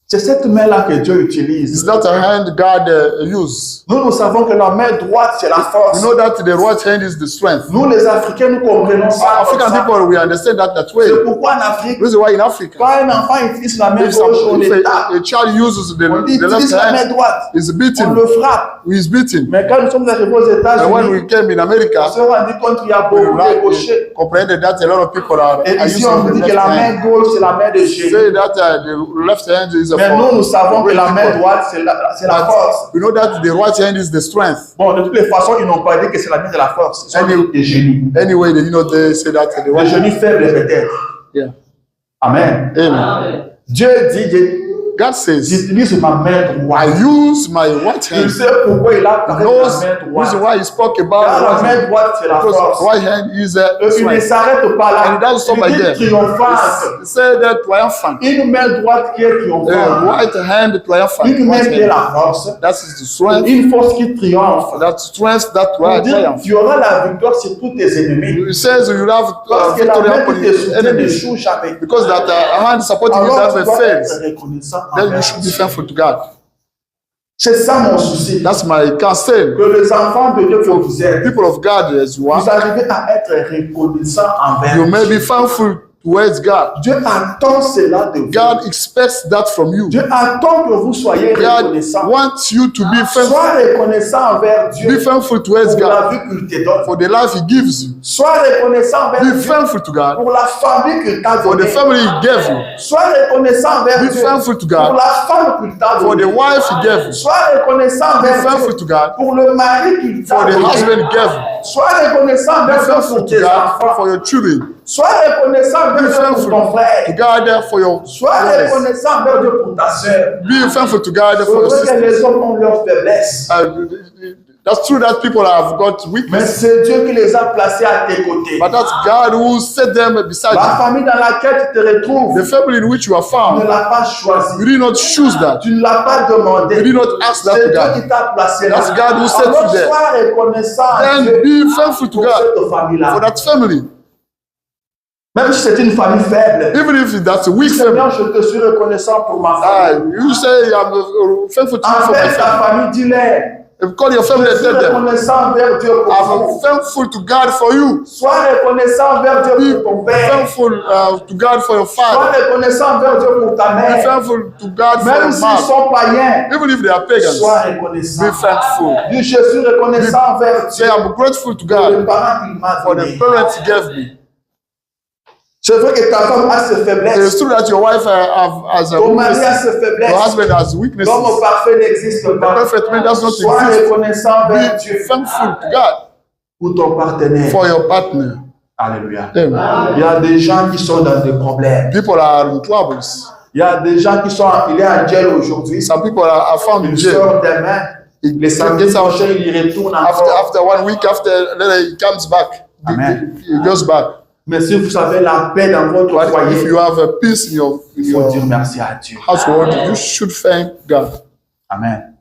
C'est cette main-là que Dieu It's utilise. not a hand God uses. Nous savons que la main droite, c'est la We force. know that the right hand is the strength. Nous, les Africains, nous comprenons ça. comme African ça. people, we understand that way. C'est pourquoi en Afrique, This is why in Africa, quand un enfant utilise la main if, gauche, on if le tape. a child uses On dit the left utilise la main hand, droite. is On beaten. le frappe. He is beaten. Mais quand nous sommes arrivés aux And when États-Unis, we came in on America, se rendit compte qu'il y a we beaucoup de gauchers. comprehended that a lot of people are Et ici, using on nous the dit que left la main hand. gauche, c'est la main de Jésus. Say that the left hand is a Mais nous savons que great la main people. droite, c'est la But force. we know that the right hand is the strength. Bon, de toutes les façons, ils n'ont pas dit que c'est la main de la force. Ils sont des génies. Anyway, they say that the Des right génies hand. faibles peut-être. Yeah. Amen. Amen. Dieu dit, God says, j'utilise ma main I droite. use my right Il hand. sait pourquoi il a He parlé de knows la main the droite. reason why he spoke about Car the la right main hand. droite, c'est la Because force. right hand is a Et il ne strength. s'arrête pas And là. it doesn't stop Il like dit that. triomphante. He said that triumphant. Une main droite qui est triomphante. Right hand triumphant. Une main Right qui est hand. la force. That is the strength. Une force qui triomphe. That strength that Pour dire, triumph. tu auras la victoire sur tous tes ennemis. He says you have Parce que la victory main upon qui te your soutient enemies. n'échoue jamais. Because that hand supporting you Alors tu never dois fails. être reconnaissant Then envers you should be Dieu. thankful to God. C'est ça mon souci. That's my concern. Que les enfants de Dieu que vous êtes, People of God as you vous are, arrivez à être reconnaissants envers you may Dieu. be thankful towards God. Dieu attend cela de vous. God expects that from you. Dieu attend que vous soyez God reconnaissants. wants you to be thankful. Sois reconnaissant envers Dieu Be thankful towards pour la God vie qu'il te donne. for the life He gives you. Sois reconnaissant envers Be Dieu thankful to God pour la famille qu'il t'a for the donnée. family He gave you. Sois reconnaissant envers Be Dieu thankful to pour God la femme qu'il t'a for the donnée. wife He gave you. Sois reconnaissant Be envers thankful Dieu to God pour le mari qu'il t'a for the donné. husband He gave you. Sois reconnaissant Be envers Dieu thankful pour to tes God enfants. for your children. Sois reconnaissant Be envers Dieu pour thankful ton to frère. God for your Sois brothers. reconnaissant envers Dieu pour ta soeur. Be thankful to God for your C'est vrai que sisters. les hommes ont leurs faiblesses. That's true that people have got Mais weakness, c'est Dieu qui les a placés à tes côtés. but that's God who set them beside La you. famille dans laquelle tu te retrouves, The family in which you are tu ne found, l'as pas choisi. you did not choose that. Tu ne l'as pas demandé. You did not ask that C'est to Dieu God. qui t'a placé là. That's God who set Alors you there. sois reconnaissant à Then Dieu be thankful to pour God cette famille-là. for that family, Même si c'est une famille faible. even if that's a weak Seigneur, family. je te suis reconnaissant pour ma Ah, famille. you say I'm thankful to you for my Envers ta family. famille, dis-leur. If you call your family Je and suis tell them, reconnaissant envers Dieu pour I'm vous. thankful to God for you. Sois reconnaissant envers Dieu Be pour ton père. thankful to God for your Sois father. reconnaissant envers Dieu pour ta Be mère. thankful to God for Même your s'ils mother. sont païens, Even if they are pagans, sois reconnaissant. be thankful. Dis, je suis reconnaissant envers Say, Dieu I'm grateful to pour les God parents qu'il m'a for the donnés. parents He gave me. C'est vrai que ta femme a ses It's faiblesses. true that your wife has a Ton mari a weakness. ses Your faiblesses. husband has weaknesses. L'homme parfait n'existe The pas. perfect man does not Sois exist. reconnaissant envers Be Dieu thankful to God pour ton partenaire. for your partner. Alléluia. Amen. Il y a des gens qui sont dans des problèmes. People are in troubles. Il y a des gens qui sont il est en jail aujourd'hui. Some people are found in Il jail. sort demain. Les samedis Gets out prochains, il y retourne after encore. 1 week after, then he comes back. Amen. He goes back. Mais si vous avez la paix dans votre But if foyer, you have a peace in your il faut dire merci à Dieu. household, you should thank God. Amen.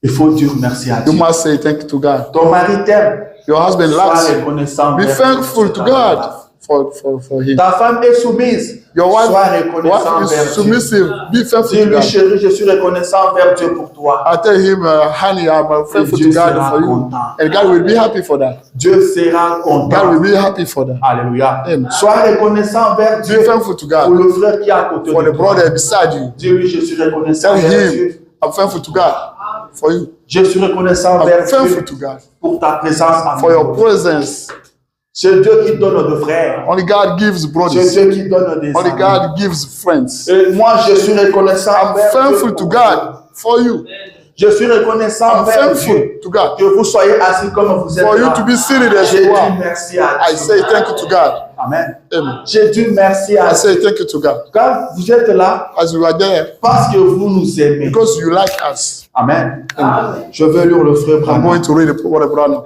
Il faut dire merci à You Dieu. must say thank you to God. Ton mari t'aime. Your husband Sois loves you. reconnaissant. Be envers thankful Dieu. to God for him. Ta femme est soumise. Your Sois wife reconnaissant is envers Dieu. submissive. Be thankful to Dis-lui, God. chérie, je suis reconnaissant envers Dieu pour toi. I tell him, honey, I'm thankful Dieu to God sera for you. content. And God will be happy for that. Dieu sera God will content. be happy for that. Alléluia. Amen. Sois reconnaissant envers Be Dieu thankful to pour God le frère qui est à côté for de the toi. brother beside you. Dis-lui, je suis reconnaissant Tell envers him, Dieu. I'm thankful to God for you. Je suis reconnaissant I'm envers thankful Dieu to God pour ta présence à for your nous. presence. C'est Dieu qui donne de frères. Only God gives C'est brothers. Dieu qui donne des Only amis. God gives friends. Et moi, je suis reconnaissant I'm envers thankful Dieu. to God for you. Je suis reconnaissant I'm envers thankful Dieu to God que vous soyez assis comme vous êtes for you là. to be seated as J'ai you dit are. merci à I Dieu. say thank you to God. Amen. Amen. J'ai dit merci à I Dieu. say thank you to God. Quand vous êtes là, As you are there, parce que vous nous aimez. because you like us. Amen. Je veux lire le frère I'm Branham. going to read the word of Branham.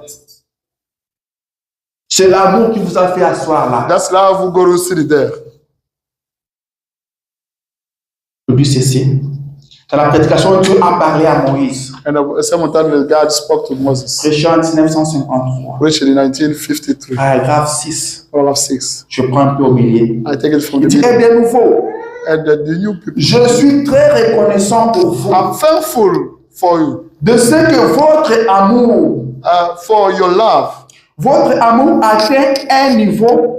C'est l'amour qui vous a fait asseoir là. That's love who go to sit there. Le but ceci. Dans la prédication, Dieu a parlé à Moïse. And sometime God spoke to Moses. Prêché en 1953. Preached in 1953. Paragraphe 6. Paragraph 6. Je prends un peu au milieu. I take it from Il the dit, et beginning. de nouveau, And the new people. je suis très reconnaissant pour vous I'm thankful for you, de ce que votre amour, for your love. votre amour atteint un niveau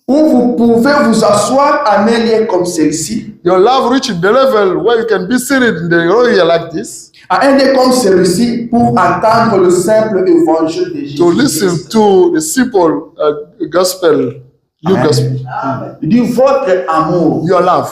où vous pouvez vous asseoir en un lieu comme celui-ci, Your love reached the level where you can be seated in the area like this à un lieu comme celui-ci pour entendre le simple évangile de Jésus. to listen to the simple gospel, new Amen. gospel. Il dit, votre amour Your love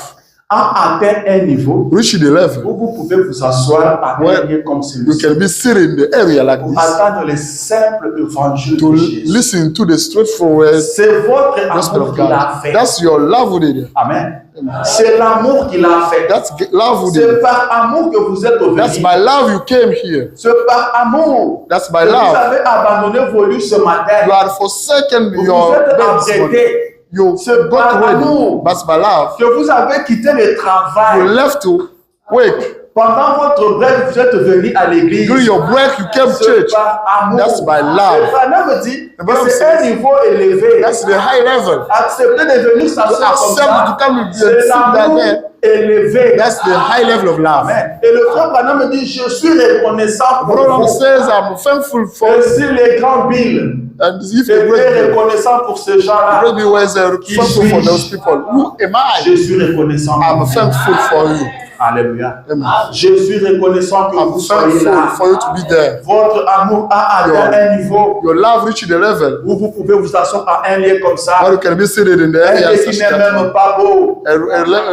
a atteint un niveau reached the level où vous pouvez vous asseoir à un where lieu comme you celui-ci can be seated in the area like pour this entendre le simple évangile to de Jésus. listen to the straightforward C'est votre gospel amour of qu'il a God. fait. That's your love with it. Amen. C'est l'amour qu'il a fait. That's love with C'est it. par amour que vous êtes That's venus. by love you came here. C'est par amour That's que by vous love. avez abandonné vos lits ce matin. You had forsaken Vous your vous êtes bed this morning. apprêtés. You C'est par got ready. amour That's by love. que vous avez quitté le You travail left to work Pendant votre break, vous êtes venu à l'église. During your break, you came to church. Par amour. That's by love. Et Branham me dit The Bible que c'est un says niveau élevé. That's the high level. Accepter de venir s'asseoir comme Accept ça, to come and c'est sit down l'amour there. élevé. That's the high level of love. Amen. Et le frère Branham me dit, je suis reconnaissant pour Brother vous. says, I'm thankful for Et si les grands Bills and if the étaient great reconnaissants pour ces gens-là, Maybe was thankful for those people. Who am je I? suis reconnaissant. I'm thankful for you. Alléluia. Amen. Je suis reconnaissant que I'm vous soyez thankful là. for you to be there. Votre amour a atteint un niveau Your love reached the level où vous pouvez vous asseoir à un lieu comme ça. where you can be seated in the Un area lieu such qui n'est that même pas beau. a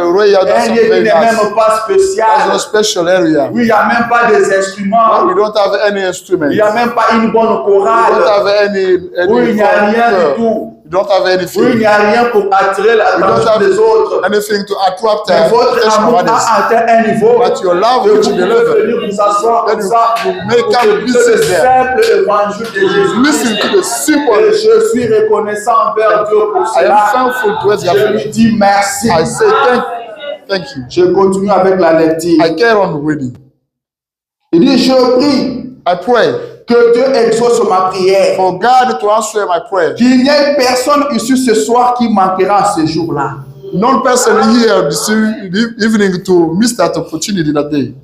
royal Un that's lieu qui very n'est nice. même pas That's no spécial. special area. Où il n'y a même pas des instruments. We don't have any Il instruments. n'y a même pas une bonne We don't chorale. have any Où il n'y a rien du chorus. tout. We don't have Où il anything. n'y a rien pour attirer We don't l'attention have des autres. anything to attract Mais votre attention amour of others. a atteint un niveau. But your love Que vous reached the pouvez level. venir vous asseoir Then comme you ça. make Pour up écouter le pieces there. simple évangile de Jésus. Listen to the Et simple. je suis reconnaissant envers Dieu pour I am cela. thankful towards Je you. lui dis merci. I say thank you. Je continue avec la lecture. I carry on reading. Il dit, je prie I pray que Dieu exauce ma prière. for God to answer my prayer. Qu'il n'y ait personne ici ce soir qui manquera ce jour-là. None person here this evening to miss that opportunity that day.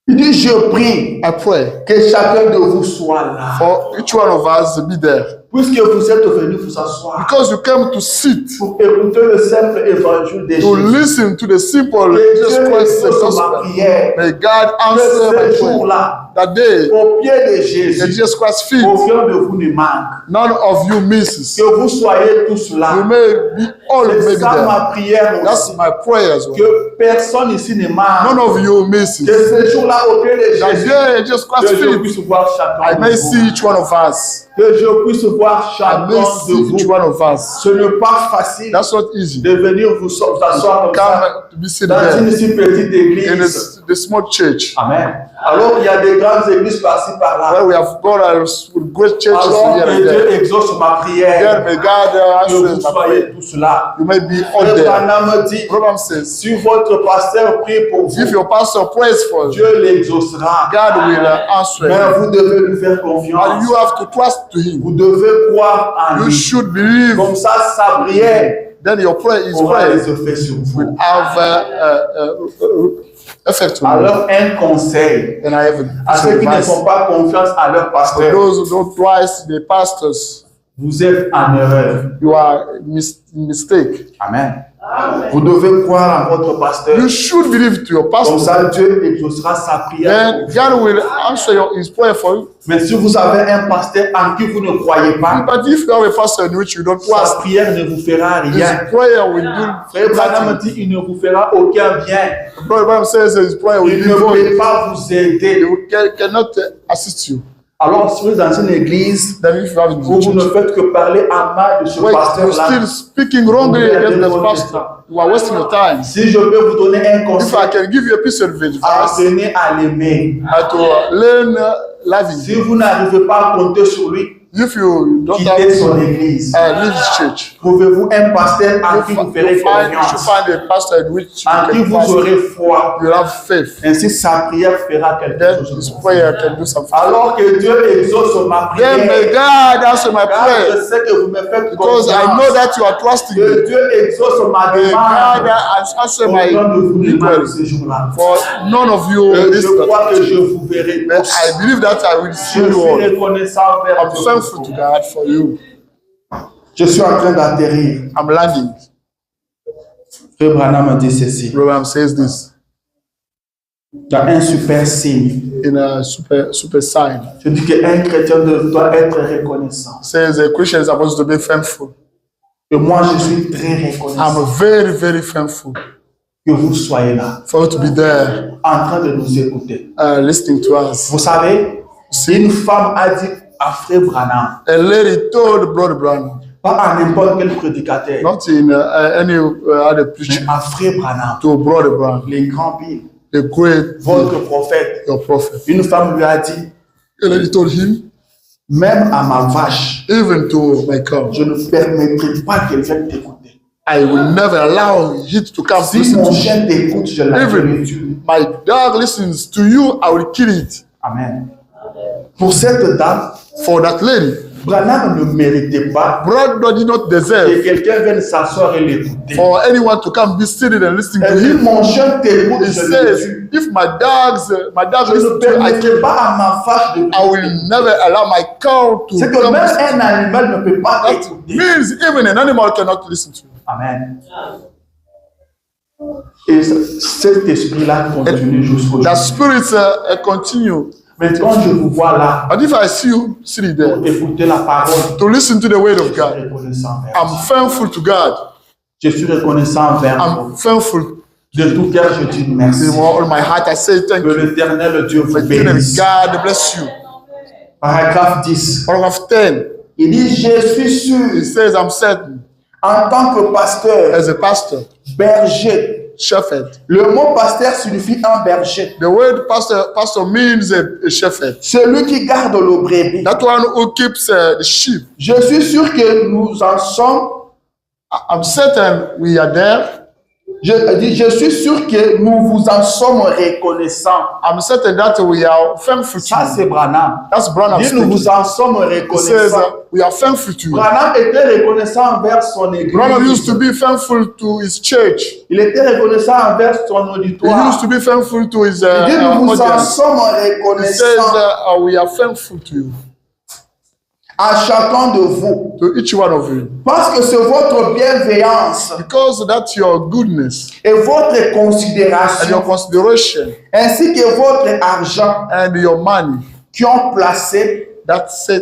Il dit, je prie I pray que chacun de vous soit là. for each one of us to be there. Puisque vous êtes venus vous asseoir Because you came to sit, pour écouter le simple évangile de to Jésus. listen to the simple Que Jesus Dieu Christ the exauce ma gospel. prière. May God Que answer my ce prayer. jour-là, That day, au pied de that Jésus, Jesus Christ feet, aucun de vous ne manque. none of you misses. Que vous soyez tous You là. may be all may C'est be ça there. ma prière That's aussi. my prayer as well. Que personne ici ne manque. None of you misses. Que ce jour-là, au pied de That Jésus, day, Jesus que Christ je feet, puisse voir I chacun may de see vous. each one of us. Que je puisse voir I chacun may de see each vous. one of us. Ce n'est pas facile That's not easy. de venir vous asseoir comme ça Come to be sitting dans une there si petite in église. the small church Amen. Alors il y a des grandes églises par-ci par-là. where we have got a great churches Alors here que and Dieu there. exauce ma Then prière. may God Que answer vous my prayer. soyez tous là. You may be all Le there. Branham me dit, Proverbs says, si votre pasteur prie pour if vous, your pastor prays for you, Dieu l'exaucera. God will answer Mais you. vous devez lui faire And confiance. you have to trust to Him. Vous devez croire en You lui. should believe. Comme ça, sa prière Then your prayer is aura prayer des effets sur vous. will have effect on you. Alors, un conseil Then I have à a ceux qui ne advice. font pas confiance à leur For pasteur, those who don't trust the pastors, vous êtes en erreur. you are mistake. Amen. Vous devez croire en votre pasteur. You should believe to your Comme pastor. ça, Dieu exaucera sa prière. Then God will answer his prayer for you. Mais si vous avez un pasteur en qui vous ne croyez pas, But if you have a pastor in which you don't sa trust, prière ne vous fera his rien. prayer will Frère do Branham nothing. dit, il ne vous fera aucun bien. Brother Branham says his prayer will Il be ne void. peut pas vous aider. He cannot assist you. Alors, si vous êtes dans une église Then if you have in où the vous ne church, faites que parler en mal de ce wait, you're pasteur-là, still speaking wrongly against the pastor. You are wasting your time. si je peux vous donner un If conseil, I can give you a piece of advice, apprenez à l'aimer. to learn loving. Si vous n'arrivez pas à compter sur lui, If you don't quittez son have église. leave the church, Trouvez-vous un pasteur en qui vous ferez you should confiance, find a pastor in which you en qui can vous trust. aurez foi. You have faith. Ainsi, sa prière fera quelque Then chose. his prayer can do something. Alors que Dieu exauce ma Then may prière, God answer my car prayer je sais que vous me faites because I know confiance. that you are trusting me. Que Dieu exauce ma May God demande. answer my Aucun de vous ne manque request. ce jour-là. For none of you this Je crois que je vous verrai but tous. I believe that I will see Je you suis all. reconnaissant I'm envers Dieu. thankful to God for you. Je suis en train d'atterrir. I'm landing. Frère Branham me dit ceci. Proverbs says this Il y a un super signe. in a super sign. Je dis qu'un chrétien doit être reconnaissant. Says a Christian is supposed to be thankful. Et moi, je suis très reconnaissant I'm very thankful que vous soyez là, for you to be there, en train de nous écouter. listening to us. Vous savez, une femme a dit à Frère Branham, A lady told Brother Branham, pas à n'importe quel prédicateur, not in any other mais preacher, à Frère Branham, to Brother Branham, les grands pires, the great votre prophète. your prophet. Une femme lui a dit, A lady told him, même à ma vache, even to my cow, je ne permettrai pas qu'elle vienne t'écouter. I will never allow it to come to Si listen mon to me. chien t'écoute, je Even l'ai tué. my dog listens to you, I will kill it. Amen. Pour cette dame, For that lady, Branham ne méritait pas brother did not que deserve quelqu'un vienne s'asseoir et l'écouter. for anyone to come be seated and listening to Elle dit, him. mon chien t'écoute, He je le says, tue. if my dog Je listens ne to you, I permettrai kill. pas à ma vache de I will never allow my cow to C'est que come même listen. un animal ne peut pas That t'écouter. means even an animal cannot listen to you. Amen. Et cet esprit-là continue jusqu'au That jour. spirit continue. Mais quand je vous vois là, But if I see you sitting there pour écouter la parole, to listen to the word je of suis God, reconnaissant envers I'm vous. thankful to God. Je suis reconnaissant envers vous. I'm thankful. De tout cœur, je dis merci. With all my heart, I say thank Que you. l'éternel Dieu vous My goodness, bénisse. God bless you. Paragraphe 10. Paragraph 10. Il dit, je suis It sûr, says, I'm certain, en tant que pasteur, as a pastor, berger. shepherd. Le mot pasteur signifie un berger. The word pastor means a shepherd. Celui qui garde le brebis. That one who keeps the sheep. Je suis sûr que nous en sommes. I'm certain we are there. Je suis sûr que nous vous en sommes reconnaissants. I'm certain that we are thankful to Ça, you. c'est Branham. That's Branham Dit, nous speaking. vous en sommes He says, reconnaissants. we are thankful to you. Branham était reconnaissant envers son Branham used église. to be thankful to his church. Il était reconnaissant envers son He auditoire. used to be thankful to his Il dit, nous vous en audience. sommes He says, reconnaissants we are thankful to you, à chacun de vous. to each one of you. Parce que c'est votre bienveillance Because that's your goodness et votre and your considération, consideration ainsi que votre argent and your money qui ont placé,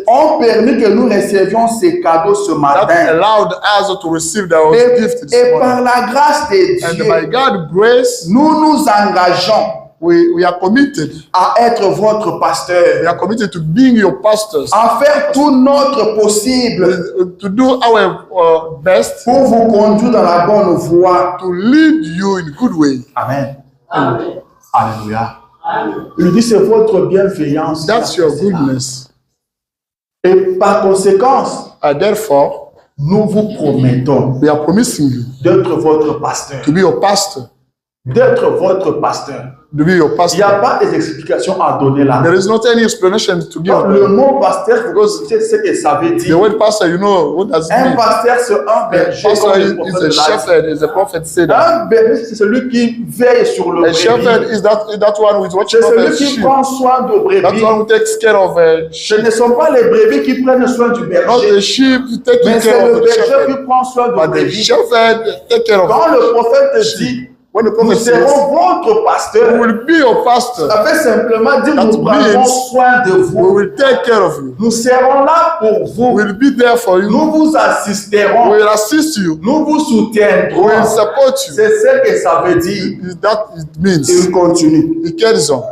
ont permis que nous recevions ces cadeaux ce that matin. allowed us to receive our gift this Et morning. par la grâce de And Dieu, by God's grace, nous nous engageons we are committed. à être votre We pasteur, are committed to being your pastors, à faire tout notre possible to do our best pour vous conduire dans la bonne voie. to lead you in good way. Amen. Alléluia. Il dit c'est votre bienveillance. That's your goodness. Et par conséquence, Therefore, nous vous promettons we are promising you d'être votre pasteur. to be your pastor, D'être votre pasteur. to be your Il n'y pastor. a pas des explications à donner là. There is not any explanation to give. Le mot pasteur, vous savez ce que ça veut The dire. word pastor, you know, what does it Un mean? pasteur, c'est un berger. Pastor Comme le is prophète a l'a dit. shepherd, as the prophet said that. Un berger, c'est celui qui veille sur le A shepherd brebis. is that one who is watching C'est over celui the qui sheep. prend soin de That brebis. one who takes care of Ce sheep. ne sont pas les brebis qui prennent soin du Not berger, the sheep taking mais c'est care le of the berger shepherd, qui prend soin de but the brebis. shepherd take care of Quand le prophète sheep. dit, When the nous prophet says, serons votre we pasteur, will be your pastor, ça veut simplement dire That nous prendrons means soin de we vous. will take care of you. Nous serons là pour vous. We will be there for you. Nous vous assisterons. We will assist you. Nous vous We soutiendrons. will support you. C'est ce que ça veut dire. That it means. Il continue. It carries on.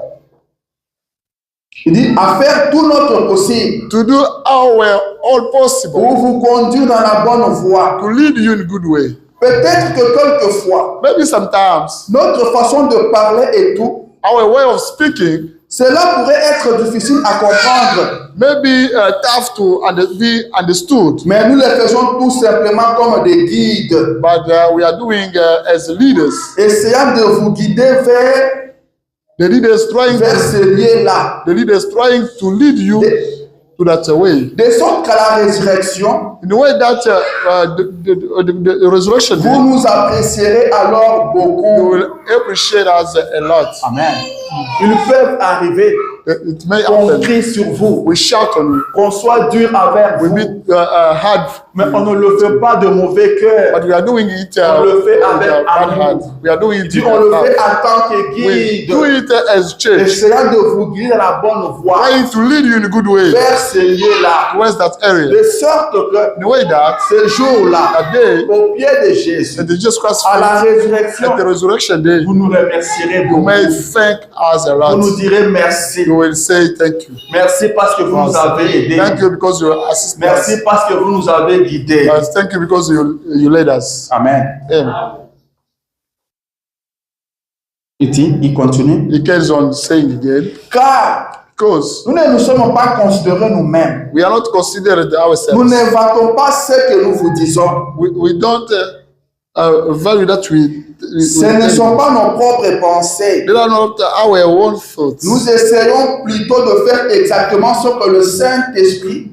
Il dit à faire tout notre possible To do all possible pour vous conduire dans la bonne voie. to lead you in good way. Peut-être que quelquefois, Maybe sometimes notre façon de parler et tout, our way of speaking cela pourrait être difficile à comprendre. may be tough to be understood, Mais nous le faisons tout simplement comme des guides, but we are doing as leaders. essayant de vous guider The leaders trying vers to, ce lieu-là. the leaders trying to lead you to that way. De sorte qu'à la résurrection, In a way that the resurrection vous day, nous apprécierez alors you beaucoup. will appreciate us a lot. Amen. Ils peuvent arriver It may qu'on happen. crie sur vous, We shout on you. qu'on soit dur envers We vous, be hard, mais on ne le fait pas de mauvais cœur. but we are doing it On le fait with avec a bad amour. heart. We are doing it Dit, with on le love. fait en tant que We guide, do it as church, essayant de vous guider dans la bonne voie trying to lead you in a good way vers ce lieu-là, towards that area. de sorte que In a way that ce jour-là, that day, au pied de Jésus, at the Jesus Christ à la feet, résurrection, at the resurrection day, vous nous remercierez you beaucoup. may thank us a Vous nous lot. direz merci. You will say thank you. Merci parce que vous nous avez aidés. Thank you because you assist us. Merci parce que vous nous avez guidés. Thank you because you led us. Amen. Amen. Il continue. He carries on saying again, Car because nous ne nous sommes pas considérés nous-mêmes. we are not considered Nous ourselves. n'inventons pas ce que nous vous disons. We don't value that Ce ne sont pas nos propres pensées. they are not our own thoughts. Nous essayons plutôt de faire exactement ce que le Saint-Esprit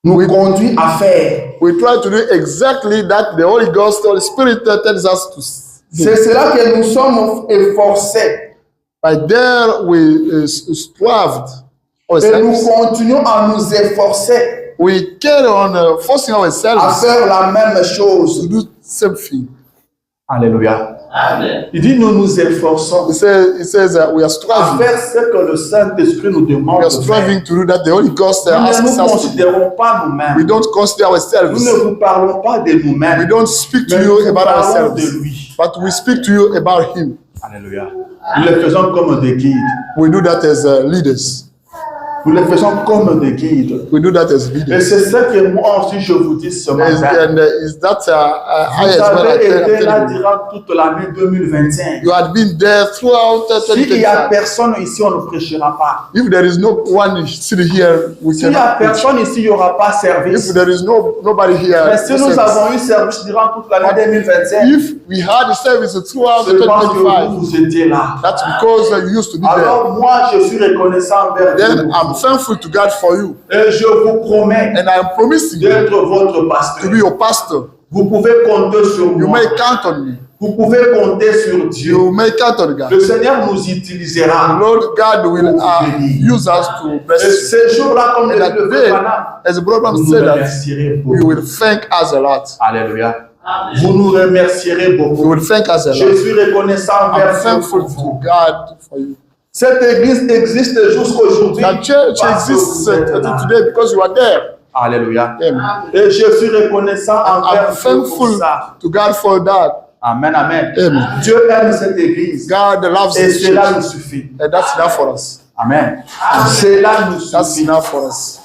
nous conduit à faire. We try to do exactly that the Holy Ghost, the Holy Spirit tells us to do. C'est cela que nous sommes efforcés. By there we strived Et nous ourselves. continuons à nous efforcer We carry on forcing à ourselves faire la même to chose. do the same thing. Alléluia. Amen. Il dit nous nous efforçons He says that we are à striving. faire ce que le Saint-Esprit nous demande We are de faire. striving to do that. The Holy Ghost Nous ne asks nous us to do. considérons pas We nous-mêmes. don't consider Nous ourselves. ne vous parlons pas de We nous-mêmes. don't speak to Mais you nous about parlons de ourselves, lui. but we speak to you about Him. Alléluia. Nous le faisons comme des guides. We do that as leaders. Nous le faisons comme des guides. We do that as Et leaders. c'est ce que moi aussi je vous dis ce matin. And is that I Vous as well avez été là I durant toute l'année 2025. You had been there throughout S'il n'y a 2025. personne ici, on ne prêchera pas. If there is no one sitting here, we S'il n'y a cannot preach. personne ici, il n'y aura pas service. If there is nobody here, Mais si no nous service. avons eu service durant toute l'année 2025, If we had a service throughout the c'est parce que 2025, vous étiez là. that's because you used to be there. Alors moi, je suis reconnaissant envers Then vous. I'm thankful to God for you, Et je vous promets and I'm promising you d'être votre to be pasteur. your pastor. Vous pouvez compter sur You moi. may count on me. Vous pouvez compter sur Dieu. You may count on God. Le Seigneur nous utilisera. Lord God will use us to Et bless you. ces jours-là, comme And le that frère day, Branham, as the brother vous nous said that, remercierez you beaucoup. will thank us a lot. Alléluia. Amen. Vous nous remercierez You beaucoup. will thank us a Je lot. suis reconnaissant I'm envers Dieu thankful pour to vous. God for you. Cette église existe jusqu'aujourd'hui. That church parce que exists vous êtes là. until today because you are there. Alléluia. Amen. Et je suis reconnaissant envers I'm Dieu pour thankful ça. to God for that. Amen, amen. Amen. Dieu aime cette église. God loves Et this cela nous church, suffit. and that's enough for us. Amen. Cela nous That's suffit. enough for us.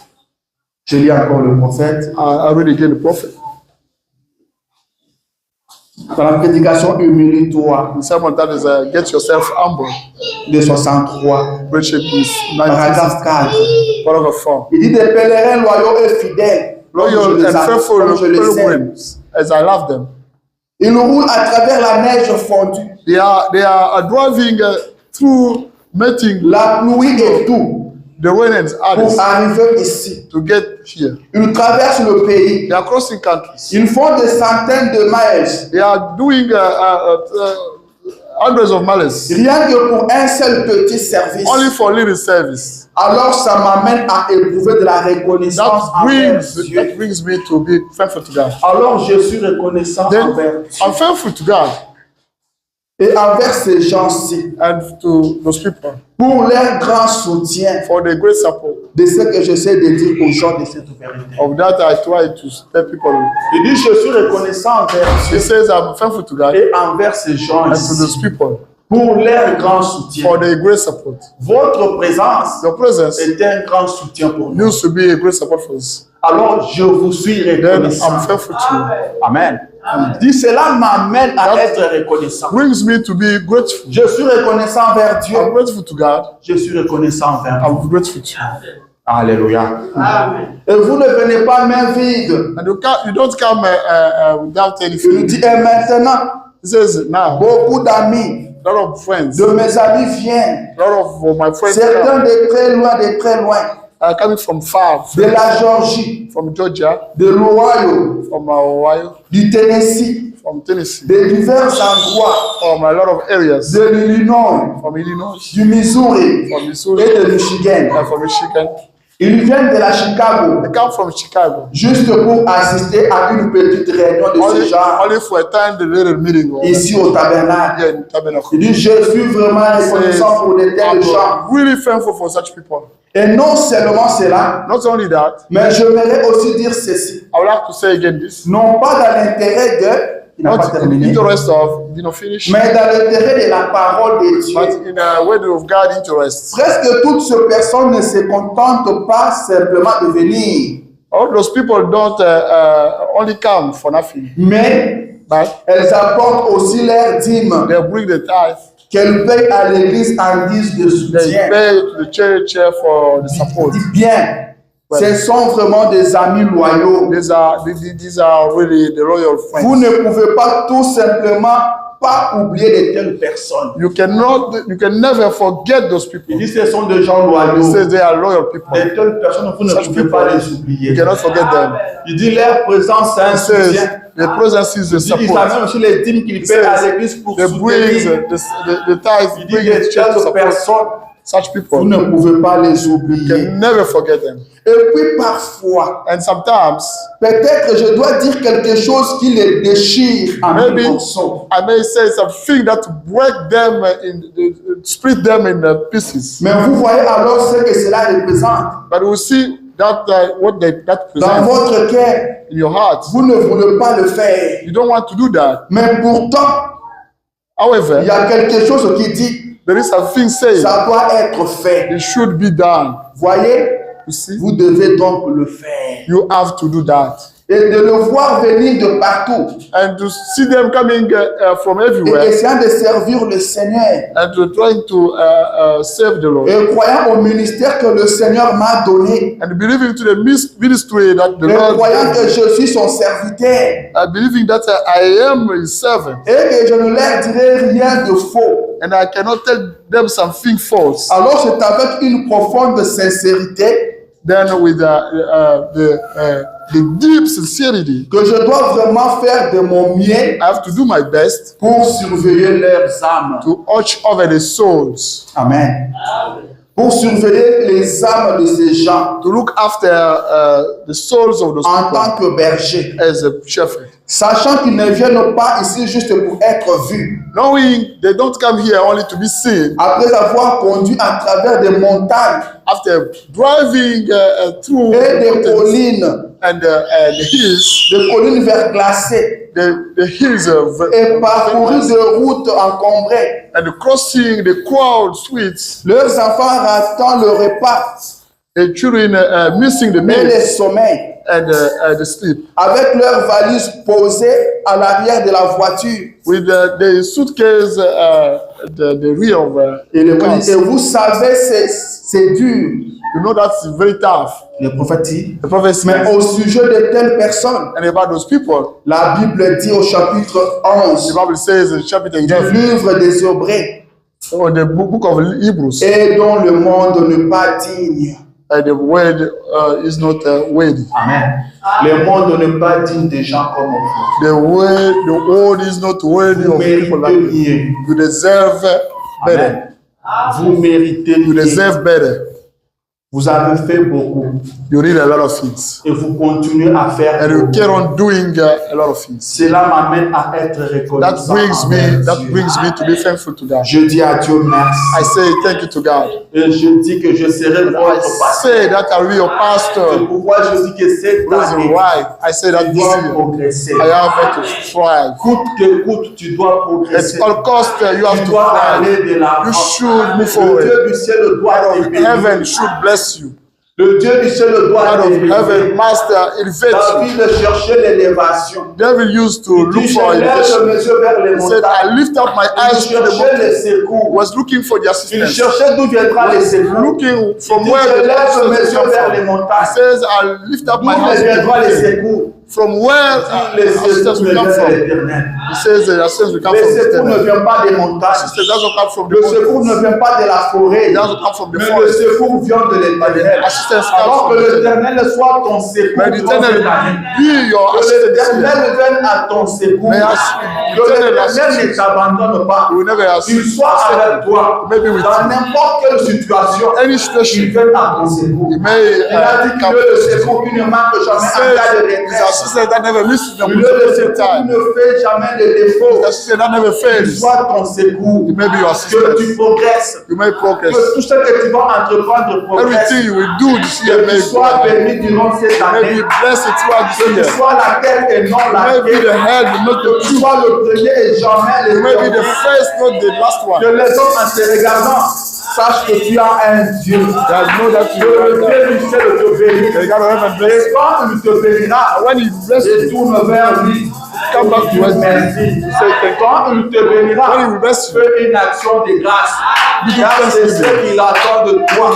Je lis encore le prophète. I read again the prophet. Dans la prédication humilité-toi The sermon that is get yourself humble. de 63, Worship is 96. paragraphe 4. Paragraph 4. Il dit des pèlerins loyaux et fidèles. Comme je Loyal les and aime, faithful comme je les aime. pilgrims, as I love them. Ils roulent à travers la neige fondue, They are driving through meeting la pluie et tout, the rain and pour others arriver ici. to get here. Ils traversent le pays. They are crossing countries. Ils font des centaines de miles, They are doing hundreds of miles rien que pour un seul petit service. only for little service. Alors ça m'amène à éprouver de la reconnaissance envers Dieu. That brings me to be thankful to God. Alors je suis reconnaissant Then envers I'm Dieu thankful to God et envers ces gens-ci and to those people pour leur grand soutien for the great support. de ce que j'essaie de dire aux gens de cette vérité. Of that, I try to tell people. Il dit je suis reconnaissant envers He Dieu says, I'm thankful to God et envers ces gens and to those ici people pour leur grand soutien. for the great support. Votre présence Your presence est un grand soutien pour nous. used to be a great support for us. Alors je vous suis Then reconnaissant. I'm thankful to you. Amen. Il dit cela m'amène à être reconnaissant. Brings me to be grateful. Je suis reconnaissant envers Dieu. I'm grateful to God. Je suis reconnaissant envers vous. I'm grateful to you. Alléluia. Amen. Et vous ne venez pas main vide. And you don't come without Il nous anything. dit, et maintenant, He says, now, beaucoup d'amis, a lot of friends, de mes amis viennent. a lot of my friends Certains de très loin, are coming from far, de la Géorgie, from Georgia, de l'Ohio, from Ohio, du Tennessee, from Tennessee, de divers endroits, from a lot of areas, de l'Illinois, from Illinois, du Missouri from et Missouri, de Michigan. and from Michigan. Ils viennent de la Chicago They come from Chicago. juste pour assister à une petite réunion de ce genre Only for a time, the little meeting ici au tabernacle. here in Tabernacle. Il dit, je suis vraiment reconnaissant pour de tels gens. I'm really thankful for such people. Et non seulement cela, Not only that, mais j'aimerais aussi dire ceci. I would like to say again this. Non pas dans l'intérêt de, il n'a pas Not in terminé, interest of, you didn't finish, mais dans l'intérêt de la parole de Dieu. but in a way of God interest. Presque toutes ces personnes ne se contentent pas simplement de venir, All those people don't only come for nothing, mais but elles apportent aussi leur dîme they bring the tithe, qu'elles payent à l'église en guise de they soutien. pay to the church for the support. Dis bien, Ce sont vraiment des amis loyaux. These are really the loyal Vous friends. ne pouvez pas tout simplement pas oublier de telles personnes. You can never forget those Il people. dit ce sont des gens He loyaux. says they are loyal people. De telles personnes, vous ne Such pouvez people, pas les you oublier. cannot forget them. Il dit leur présence, c'est un He says soutien. the presence is a Il dit qu'ils support. amènent aussi les dîmes qu'ils He paient à says l'église pour they brings soutenir. the tithe, Il dit bring it de to church to telles support personnes, such vous people. ne pouvez pas les You oublier. can never forget them. Et puis parfois, And sometimes, peut-être je dois dire quelque chose qui les déchire en maybe mille morceaux. I may say something that break them split them in pieces. Mais vous voyez alors ce que cela représente. But we see that that Dans presents votre cœur, in your heart. vous ne voulez pas le faire. You don't want to do that. Mais pourtant, il However, y a quelque chose qui dit, there is something saying ça doit être fait. it should be done. Voyez, You see, vous devez donc le faire. you have to do that. Et de le voir venir de partout. And to see them coming from Et everywhere essayant de servir le Seigneur. and to trying to serve the Lord Et croyant au ministère que le Seigneur m'a donné. and believing to the ministry that the Et Lord croyant gave que me. je suis son serviteur. Believing that I am His servant Et que je ne leur dirai rien de faux. and I cannot tell them something false. Alors c'est avec une profonde sincérité Then with the deep sincerity, que je dois vraiment faire de mon mieux I have to do my best pour surveiller leurs âmes. to watch over the souls, Amen. Pour surveiller les âmes de ces gens to look after the souls of those en people tant que berger. as a shepherd. Sachant qu'ils ne viennent pas ici juste pour être vus. Knowing they don't come here only to be seen, Après avoir conduit à travers des montagnes after driving through et des mountains collines, and the hills, des collines verglacées, the hills of et parcouru de routes encombrées. and crossing the crowd streets, Leurs enfants ratant le repas the children missing the et meal les sommeils, and the sleep, avec leurs valises posées à l'arrière de la voiture. with the suitcase, the rear of Et, the cars. et vous savez, c'est dur. You know that's very tough. Le prophète dit. The prophet Mais says, au sujet de telles personnes, and about those people, la Bible dit au chapitre the 11 Bible says in chapter du 11 livre des Hébreux, or the book of Hebrews, et dont le monde n'est pas digne. the word is not worthy. Amen. Le monde n'est pas digne des gens comme vous. The world is not worthy Vous of people like méritez you. mieux. You deserve better. Amen. Vous méritez You mieux. deserve better. Vous avez fait beaucoup You did a lot of things. et vous continuez à faire And you beaucoup. carry on doing a lot of things. Cela m'amène à être That reconnaissant. brings me to be thankful to God. Je dis à Dieu merci. I say thank you to God. Et je dis que je serai I votre pasteur. say that I'll be your C'est pastor. pourquoi je dis que cette Reason année, why I say that tu this dois year progresser. I have to strive. Coûte que coûte, tu dois At progresser. all cost, you have Tu to dois strive. aller de l'avant. You should move Le forward. Dieu du ciel doit te bénir. Heaven should bless you. Le Dieu du ciel doit God te of bénir. heaven, Master, elevate you. David cherchait l'élévation. Devil used to Il look dit, je for lève elevation. mes yeux vers les He said, montagnes. I lift up my Il eyes to the cherchait mountain. les secours. Was looking for the Il assistance. cherchait d'où viendra les secours. Looking Il from dit, where je the lève assistance mes will yeux come vers les from. He montagnes. says, I lift up D'où my eyes to the viendra les mountain. secours. From where Les assistance secours will ne come viennent de from. l'éternel. He says the assistance will come Les from the secours ne eternal. viennent pas des montagnes. Assistance doesn't come from the Le secours mountains. ne vient pas de la forêt. It doesn't come from the Mais le forest. secours vient de l'éternel. Assistance Alors comes que from the l'éternel soit ton secours. May the durant eternal cette année. be your Que assistance here. l'éternel vienne à ton secours. May Que eternal l'éternel ne assistance. t'abandonne pas. He will never Qu'il assist. soit avec toi. Maybe with Dans you. n'importe quelle situation. Any Il situation, vienne à ton secours. he may Il a dit qu'il come. est le secours qui ne manque jamais en Says cas de his détresse. assistance that never misses the Il est le secours qui time. ne fait jamais de défaut. The assistance that never Qu'il fails. soit ton secours. He may be your Que assistance. tu progresses. You may progress. Que tout ce que tu vas entreprendre progresse. Everything you will do this year Que may tu sois progress. béni durant cette You may année. be blessed throughout Que this tu year. sois la tête et non You la may be the queue. head, not Que the tu truth. sois le premier et jamais le You may be the dernier. first, not the last Que one. les hommes en te regardant sachent que tu as un Dieu. There's no that Que you le have. Dieu du ciel te bénisse. The God of heaven bless Et you. quand il te bénira, When He blesses you, retourne vers lui. come back to us. Merci. Say thank you. Quand il te bénira, When He will bless you, fais une action de grâce. Car c'est ce qu'il attend de toi.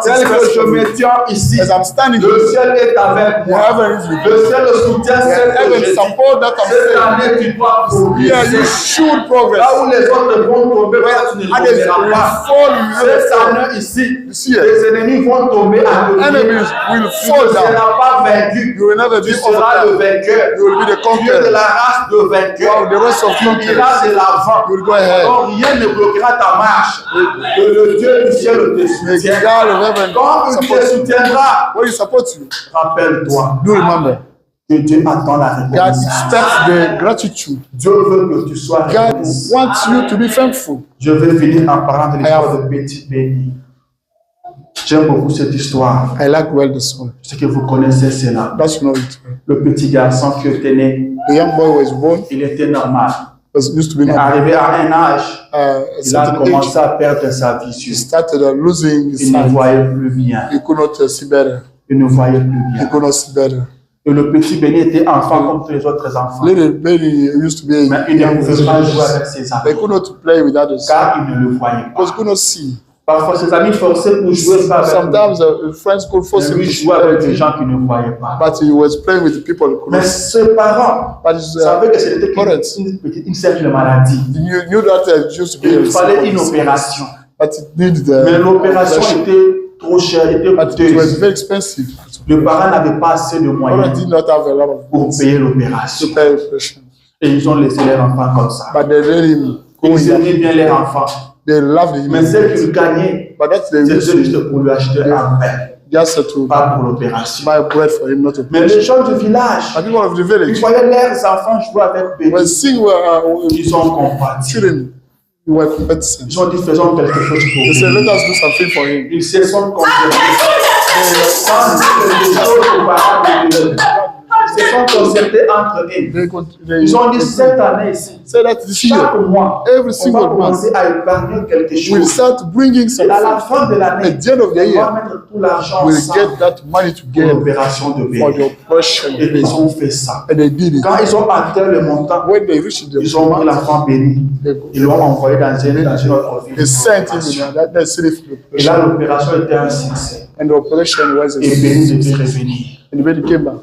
Tel que je me tiens ici, As I'm standing le here, ciel est avec the moi. heaven is with Le you. ciel soutient The celle que heaven je dis. support that I'm Cette saying. année, tu dois Yeah, you progresser. should progress. Là où les autres vont tomber, toi, tu ne Others tomberas will pas. fall, you will Cette fall. année ici, This year, tes ennemis vont tomber à côté. enemies will Tu fall ne down. seras pas vaincu. You will never Tu be seras le overcome. vainqueur. You will be the Tu es de conqueror. la race de vainqueur. Wow, the rest of Tu conquerors. iras de l'avant. You will go ahead. Alors rien ne bloquera ta marche. Que le Dieu du ciel te May soutienne. God of heaven Quand il support te you. soutiendra, When He supports you, rappelle-toi do remember, que Dieu attend la God récompense. expects the gratitude. Dieu veut que tu sois God reconnaissant. wants you to be thankful. Je vais finir en parlant de l'histoire de Petit Béni. J'aime beaucoup cette histoire. I like well this one. Je sais que vous connaissez cela. That's know it. Le petit garçon qui était né, The young boy was born, il était normal. was used to be Mais normal. arrivé à un âge, A il a certain commencé age, à perdre sa he vision. started losing his Il ne sight. voyait plus bien. He could not see better. Il ne voyait plus He bien. could not see better. Et le petit Béni était enfant comme tous les autres enfants. Little baby used to be Mais a il ne young pouvait pas jouer boy. avec ses They amis. could not play with others Car il ne le voyait because he pas. could not see. Parfois, ses amis forçaient pour jouer pas avec lui. Sometimes friends could force Mais him lui to jouait play avec with des him, gens qui ne voyaient pas. but he was playing with the people who could Mais not see. ses parents But his savaient que c'était parents une simple maladie. knew that it used to be Il fallait une sickness, opération. but it needed Mais l'opération operation. était trop chère, était But it was coûteuse. very expensive. Le parent n'avait pas assez de Parents moyens did not have a lot of pour means payer l'opération. to pay operation. Et ils ont laissé leur enfant comme ça. But they let him go Ils in. aimaient bien leur enfant. They loved him. Mais ce qu'ils gagnaient, But that's the c'était reason juste pour lui acheter un pain, just to pas pour l'opération. buy bread for him, not to Mais les gens du village, But people of the ils village, voyaient leurs enfants jouer avec when Béni. seeing Ils ont compati. children, we were competing. Ils ont dit faisons quelque chose pour They said, lui. let us do something for him. Ils se sont concertés. Sans dire quelque chose aux parents de Béni. Ils se sont concertés entre eux. Ils ont dit cette année ici, Say that this chaque year, mois, every on va single month, commencer à épargner quelque we'll chose. start bringing Et à la something. fin de l'année, At the end of the on va year, mettre tout l'argent we'll ensemble get that money pour together l'opération de for Béni. the operation. Et ils ont fait ça. And they did it. Quand ils ont atteint le montant, When they reached the ils ont pris month, l'enfant béni. Ils l'ont envoyé dans une autre ville. they sent him in that city for the Et là, operation. l'opération était un succès. And the operation was a Et Béni devait success. revenir. And when he came back,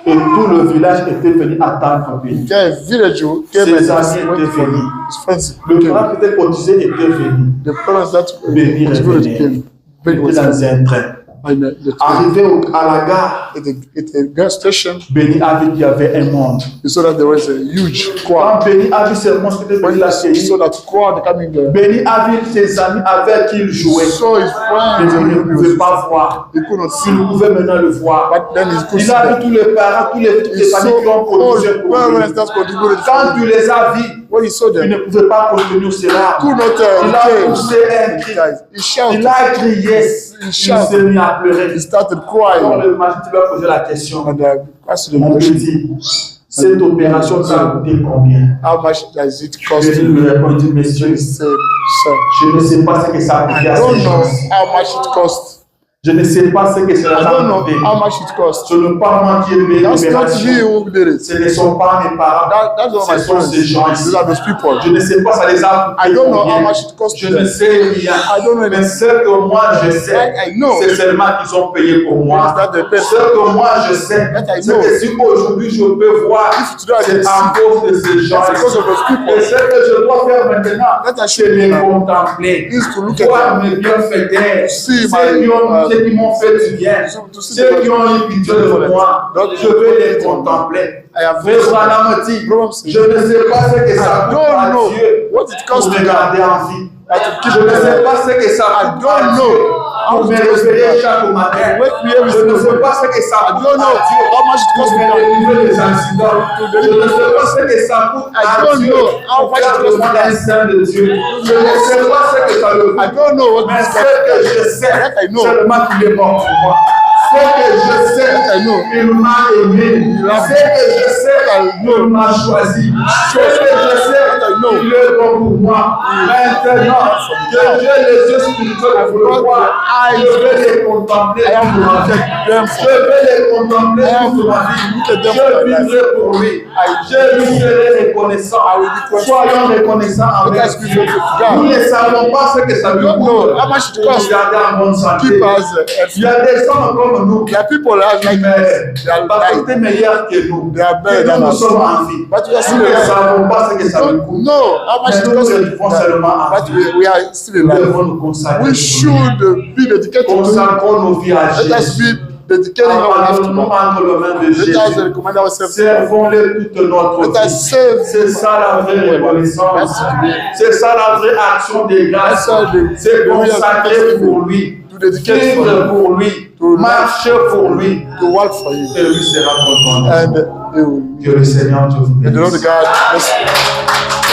Et tout le village était venu attendre Béni. the village came Ses and amis went étaient for venus. his friends. Le came. parent qui était cotisé était venu. The parents that Béni was revenait. came. Il Benny was était dans un train. in the Arrivé à la gare, at the gas station. Béni a vu qu'il y avait un monde. You saw that there was a huge crowd. Quand Béni a vu ce monde qui était When venu you l'accueillir, saw that crowd coming there, Béni a vu ses amis avec qui il jouait. saw his Mais friends il ne and pouvait pas voir. he could not see. Il pouvait maintenant le voir. But then he could see Il a vu that. tous les parents, toutes He les familles qui ont saw all contribué the pour lui. parents that contributed. Quand tu les as vus, When he saw il them, ne pouvait pas contenir ses larmes. could not Il a came. poussé un cri. He shouted. Il a crié. Il s'est mis à pleurer. He started Alors crying. le magistrat lui a posé la question. And asked the Mon question, petit, cette opération ça a coûté combien? how much does it cost Il you? lui répondit, monsieur, He said, sir, je ne sais pas ce que ça a I coûté à don't ces know gens. how much it costs. Je ne sais pas ce que cela I don't a know coûté. how much it costs. Ce n'est pas moi qui ai payé That's not me l'opération. who did it. Ce ne sont pas mes parents. That's not my Ce sont ces gens friends. ici. These are those people. Je ne sais pas ça les a I coûté don't know how combien. much it costs Je them. ne sais rien. I don't know Mais anything. ce que moi je sais, I know. c'est seulement qu'ils ont payé pour moi. That they pay. Ce que moi je sais, That I c'est know. que si aujourd'hui je peux voir, today I c'est can à cause de ces gens. That's because of those people. Et ce que je dois faire maintenant, That I c'est should les do now contempler. is to look at Voir them. mes bienfaiteurs, See ceux qui m'ont fait du bien, to see ceux qui ont eu pitié de moi, Donc, je vais les contempler. I have Mais Branham me dit, je ne sais pas ce que ça coûte don't à know Dieu what it pour costs me to garder en vie. to Je ne sais pas ce que ça I coûte don't à know Dieu how pour me it costs réveiller to chaque matin. wake me every Je ne single sais morning. pas ce que ça I coûte don't know à Dieu how much it pour costs me to délivrer des incidents. Je ne sais pas ce que ça coûte I à don't Dieu know how pour much faire it de costs moi to un saint de Dieu. Je ne sais pas ce que ça le I coûte. don't know what Mais it ce que je costs. sais, That I know. seulement qu'il est mort pour moi. Ce que je sais, I know. il m'a aimé. Ce que je sais, il m'a choisi. Ce que je sais, know. Il est bon pour moi. Maintenant que j'ai les yeux spirituels pour le voir, je vais les contempler toute ma vie. Je vais les contempler toute ma vie. Je vivrai pour lui. Je lui serai reconnaissant. Soyons reconnaissants envers Dieu. Nous ne savons pas ce que ça nous coûte pour nous garder en bonne santé. Il y a des gens comme nous qui sont meilleurs que nous. Nous sommes en vie. Nous ne savons pas ce que ça nous coûte. Mais nous devons seulement en vie. Nous devons nous consacrer. We should be dedicated to Consacrons nos vies à Let us Jésus. be dedicating our life to Abandonnons God. entre les mains de Let us Jésus. recommend ourselves. Servons-le toute notre Let us vie. serve. C'est ça la vraie reconnaissance. C'est ça la vraie action de grâce. C'est consacrer pour lui. To dedicate for Vivre Him. pour lui. Marcher pour lui. To work for Him. Et lui sera content. And He will. Que le Seigneur te And the Lord bénisse. God bless you.